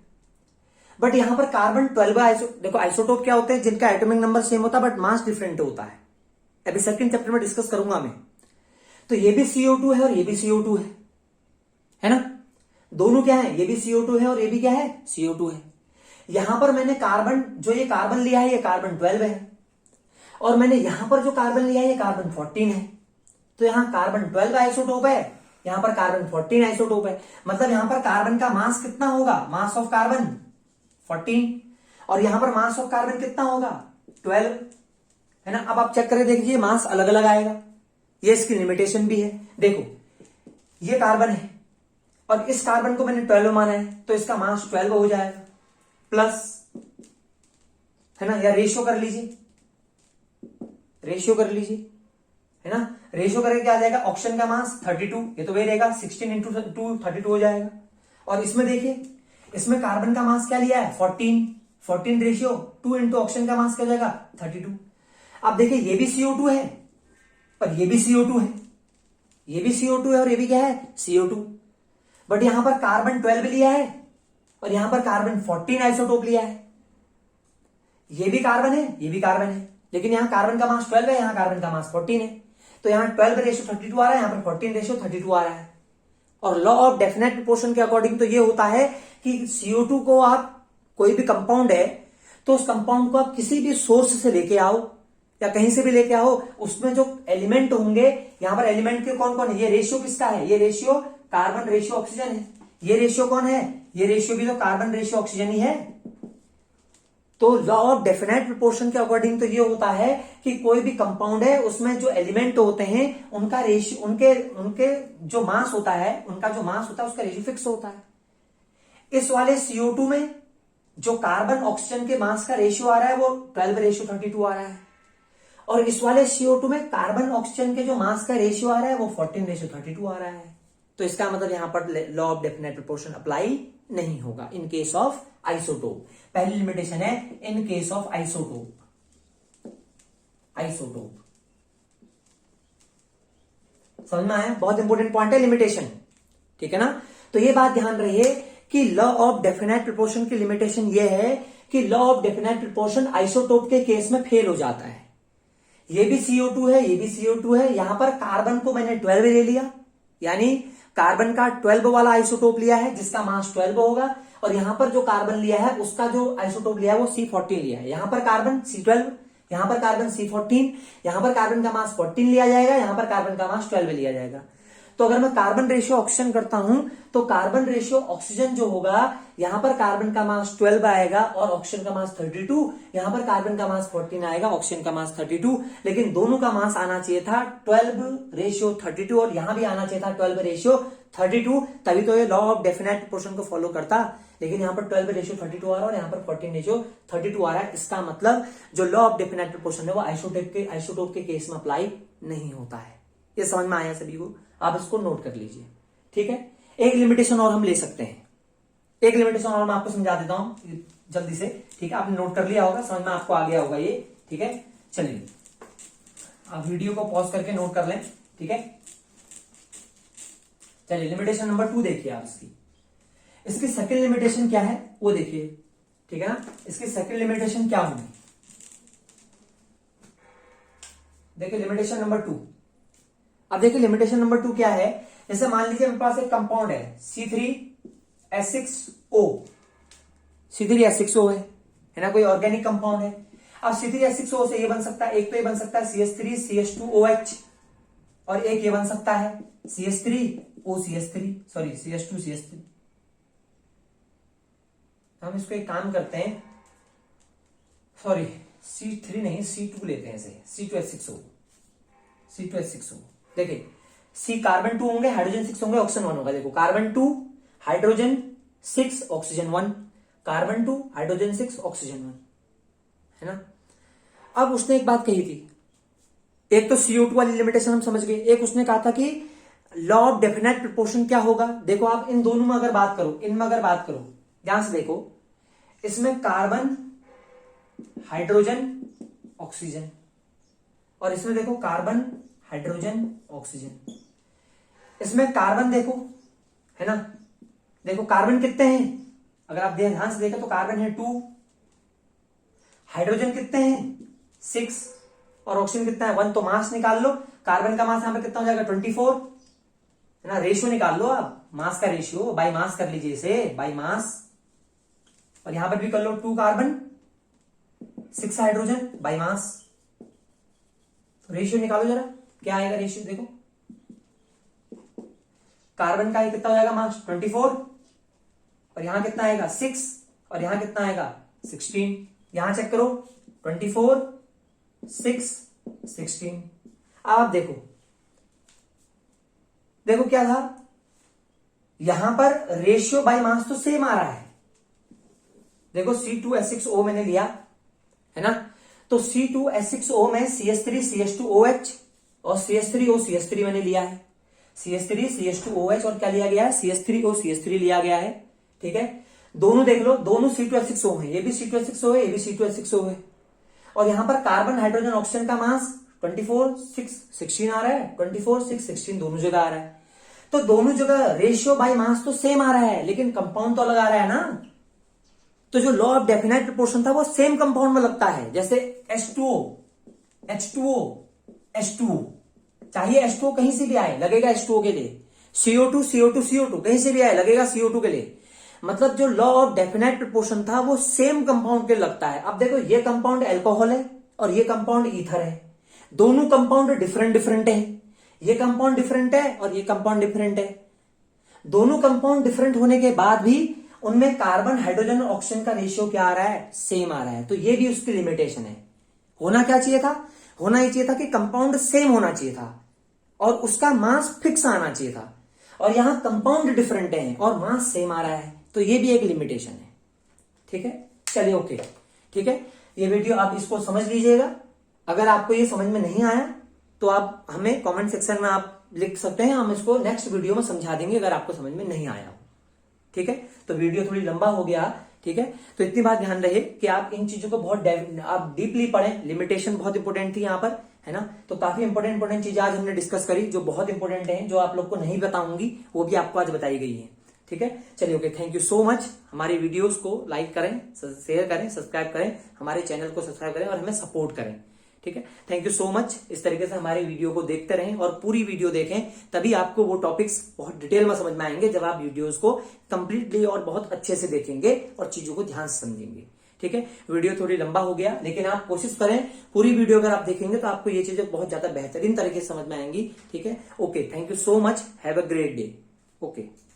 बट यहां पर कार्बन 12 देखो आइसोटोप क्या होते हैं, जिनका एटॉमिक नंबर सेम होता है बट मास डिफरेंट होता है, अभी सेकंड चैप्टर में डिस्कस करूंगा मैं। तो ये भी CO2 है और ये भी CO2 है ना। दोनों क्या है, ये भी CO2 है और ये भी क्या है, CO2 है। यहां पर मैंने कार्बन, जो ये कार्बन लिया है ये कार्बन 12 है, और मैंने यहां पर जो कार्बन लिया है ये कार्बन 14 है। तो यहां कार्बन 12 आइसोटोप है, यहां पर कार्बन 14 आइसोटोप है। मतलब यहां पर कार्बन का मास कितना होगा, मास ऑफ कार्बन 14, और यहां पर मास ऑफ कार्बन कितना होगा, 12, है ना। अब आप चेक करके देखिए मास अलग अलग आएगा, ये इसकी लिमिटेशन भी है। देखो ये कार्बन है और इस कार्बन को मैंने 12 माना है, तो इसका मास 12 हो जाएगा, प्लस, है ना, या रेशियो कर लीजिए, रेशियो कर लीजिए, है ना। रेशियो करके क्या आ जाएगा, ऑक्सीजन का मास 32, ये तो वही रहेगा, 16 इंटू 2 32 हो जाएगा। और इसमें देखिए, इसमें कार्बन का मास क्या लिया है, 14 रेशियो 2 इंटू ऑक्सीजन का मास क्या हो जाएगा, 32। अब देखिए ये भी CO2 है और ये भी CO2 है, ये भी CO2 है और ये भी क्या है, CO2, बट यहां पर कार्बन 12 लिया है और यहां पर कार्बन 14 आइसोटोप लिया है। ये भी कार्बन है, ये भी कार्बन है, लेकिन यहां कार्बन का मास 12 है, यहां कार्बन का मास 14 है, तो यहां 12 रेशियो 32 आ रहा है, यहां पर 14 रेशियो 32 आ रहा है। और लॉ ऑफ डेफिनेट प्रोपोर्शन के अकॉर्डिंग तो ये होता है कि CO2 को आप, कोई भी कंपाउंड है तो उस कंपाउंड को आप किसी भी सोर्स से लेके आओ या कहीं से भी लेके आओ, उसमें जो एलिमेंट होंगे, यहां पर एलिमेंट के कौन कौन है, ये रेशियो किसका है, ये रेशियो कार्बन रेशियो ऑक्सीजन है। ये रेशियो कौन है, ये रेशियो भी तो कार्बन रेशियो ऑक्सीजन ही है। तो लॉ ऑफ डेफिनेट प्रोपोर्शन के अकॉर्डिंग तो ये होता है कि कोई भी कंपाउंड है उसमें जो एलिमेंट होते हैं उनका रेशियो, उनके उनके जो मास होता है, उनका जो मास होता है उसका रेशियो फिक्स होता है। इस वाले CO2 में जो कार्बन ऑक्सीजन के मास का रेशियो आ रहा है वो 12:32 आ रहा है, और इस वाले CO2 में कार्बन ऑक्सीजन के जो मास का रेशियो आ रहा है वो 14:32 आ रहा है। तो इसका मतलब यहां पर law of definite proportion apply नहीं होगा इन केस ऑफ आइसोटोप। पहली लिमिटेशन है इन केस ऑफ आइसोटोप। आइसोटोप समझ में आया? बहुत इंपॉर्टेंट पॉइंट है लिमिटेशन, ठीक है ना। तो ये बात ध्यान रहे कि लॉ ऑफ डेफिनेट प्रोपोर्शन की लिमिटेशन ये है कि law of definite proportion isotope के केस में फेल हो जाता है। ये भी CO2 है, ये भी CO2 है, यहां पर कार्बन को मैंने 12 ले लिया, यानी कार्बन का 12 वाला आइसोटोप लिया है जिसका मास 12 होगा, और यहां पर जो कार्बन लिया है उसका जो आइसोटोप लिया है वो C14 लिया है। यहां पर कार्बन C12, यहां पर कार्बन C14, यहां पर कार्बन का मास 14 लिया जाएगा, यहां पर कार्बन का मास 12 लिया जाएगा। तो अगर मैं कार्बन रेशियो ऑक्सीजन करता हूं तो कार्बन रेशियो ऑक्सीजन जो होगा, यहां पर कार्बन का मास 12 आएगा और ऑक्सीजन का मास 32, यहां पर कार्बन का मास 14 आएगा, ऑक्सीजन का मास 32, लेकिन दोनों का मास आना चाहिए था 12:32 और यहां भी आना चाहिए था 12:32, तभी तो ये लॉ ऑफ डेफिनेट प्रोपोर्शन को फॉलो करता। लेकिन यहां पर 12:32 आ रहा है और यहां पर 14:32 आ रहा है। इसका मतलब जो लॉ ऑफ डेफिनेट प्रोपोर्शन है वो आइसोटोप के केस में अप्लाई नहीं होता है। ये समझ में आया सभी को? आप इसको नोट कर लीजिए, ठीक है। एक लिमिटेशन और हम ले सकते हैं, एक लिमिटेशन और मैं आपको समझा देता हूं जल्दी से, ठीक है। आपने नोट कर लिया होगा, समझ में आपको आ गया होगा ये, ठीक है। चलिए आप वीडियो को पॉज करके नोट कर लें, ठीक है। चलिए लिमिटेशन नंबर 2 देखिए आप इसकी सेकंड लिमिटेशन क्या है वो देखिए, ठीक है ना। इसकी सेकंड लिमिटेशन क्या होगी, देखिए लिमिटेशन नंबर 2। अब देखिए लिमिटेशन नंबर 2 क्या है। जैसे मान लीजिए मेरे पास एक कंपाउंड है C3H6O, C3H6O है ना, कोई ऑर्गेनिक कंपाउंड है। अब C3H6O से ये बन सकता है, एक तो ये बन सकता है CH3CH2OH, और एक ये बन सकता है CH3OCH3, सॉरी CH2CH3। हम इसको एक काम करते हैं, सॉरी C3 नहीं C2 लेते हैं इसे, C2H6O। देखिए C कार्बन 2 होंगे, हाइड्रोजन 6 होंगे, ऑक्सीजन 1 होगा। देखो carbon 2 hydrogen 6 oxygen 1, carbon 2 hydrogen 6 oxygen 1, है ना। अब उसने एक बात कही थी, एक तो CO2 वाली लिमिटेशन हम समझ गए, एक उसने कहा था कि लॉ ऑफ डेफिनेट प्रोपोर्शन क्या होगा। देखो आप इन दोनों में अगर बात करो, इनमें अगर बात करो, ध्यान से देखो, इसमें कार्बन हाइड्रोजन ऑक्सीजन, और इसमें देखो कार्बन हाइड्रोजन ऑक्सीजन। इसमें कार्बन देखो, है ना, देखो कार्बन कितने हैं, अगर आप ध्यान से देखो तो कार्बन है 2, हाइड्रोजन कितने हैं 6, और ऑक्सीजन कितना है 1। तो मास निकाल लो, कार्बन का मास यहां पर कितना हो जाएगा 24, है ना। रेशियो निकाल लो आप, मास का रेशियो, बाई मास कर लीजिए इसे, बाई मास, और यहां पर भी कर लो 2 carbon 6 hydrogen by mass. Ratio निकालो जरा, क्या आएगा रेशियो, देखो कार्बन का कितना हो जाएगा मास 24, और यहां कितना आएगा 6, और यहां कितना आएगा 16। यहां चेक करो 24 6 16। अब आप देखो, देखो क्या था, यहां पर रेशियो बाय मास तो सेम आ रहा है। देखो C2H6O मैंने लिया, है ना, तो C2H6O में CH3CH2OH और CH3OCH3 मैंने लिया है, CH3CH2OH और क्या लिया गया है CH3OCH3 लिया गया है, ठीक है। दोनों देख लो, दोनों C2H6O है, ये भी C2H6O है, ये भी C2H6O है, और यहां पर कार्बन हाइड्रोजन ऑक्सीजन का मास 24 6 16 आ रहा है, 24 6 16 दोनों जगह आ रहा है। तो दोनों जगह रेशियो बाय मास तो सेम आ रहा है, लेकिन कंपाउंड तो अलग आ रहा है ना। तो जो लॉ ऑफ डेफिनेट प्रोपोर्शन था वो सेम कंपाउंड में लगता है, जैसे H2O चाहिए, H2O कहीं से भी आए लगेगा H2O के लिए, CO2 कहीं से भी आए लगेगा CO2 के लिए। मतलब जो लॉ ऑफ डेफिनेट प्रोपोर्शन था वो सेम कंपाउंड के लगता है। अब देखो ये कंपाउंड अल्कोहल है और ये कंपाउंड ईथर है, दोनों कंपाउंड डिफरेंट है, ये कंपाउंड डिफरेंट है और ये कंपाउंड डिफरेंट है। दोनों कंपाउंड डिफरेंट होने के बाद भी उनमें कार्बन हाइड्रोजन और ऑक्सीजन का रेशियो क्या आ रहा है, सेम आ रहा है। तो ये भी उसकी लिमिटेशन है। होना क्या चाहिए था, होना ये चाहिए था कि कंपाउंड सेम होना चाहिए था और उसका मास फिक्स आना चाहिए था, और यहां कंपाउंड डिफरेंट है और मास सेम आ रहा है, तो ये भी एक लिमिटेशन है। ठीक है, चलिए ओके, ठीक है। ये वीडियो आप इसको समझ लीजिएगा। अगर आपको ये समझ में नहीं आया तो आप हमें कमेंट सेक्शन में आप लिख सकते हैं, हम इसको नेक्स्ट वीडियो में समझा देंगे अगर आपको समझ में नहीं आया हो। ठीक है, तो वीडियो थोड़ी लंबा हो गया, ठीक है। तो इतनी बात ध्यान रहे कि आप इन चीजों को बहुत आप डीपली पढ़ें। लिमिटेशन बहुत इंपॉर्टेंट थी यहाँ पर, है ना। तो काफी इंपॉर्टेंट चीजें आज हमने डिस्कस करी जो बहुत इंपॉर्टेंट है, जो आप लोग को नहीं बताऊंगी वो भी आपको आज बताई गई है। ठीक है, चलिए okay, thank you so much. हमारे वीडियोस को लाइक करें, शेयर करें, सब्सक्राइब करें, हमारे चैनल को सब्सक्राइब करें और हमें सपोर्ट करें। ठीक है, थैंक यू सो मच। इस तरीके से हमारे वीडियो को देखते रहें और पूरी वीडियो देखें, तभी आपको वो टॉपिक्स बहुत डिटेल में समझ में आएंगे जब आप वीडियोस को कंप्लीटली और बहुत अच्छे से देखेंगे और चीजों को ध्यान से समझेंगे। ठीक है, वीडियो थोड़ी लंबा हो गया, लेकिन आप कोशिश करें पूरी वीडियो अगर आप देखेंगे तो आपको ये चीजें बहुत ज्यादा बेहतरीन तरीके से समझ में आएंगी। ठीक है, okay, thank you so much, have a great day. Okay.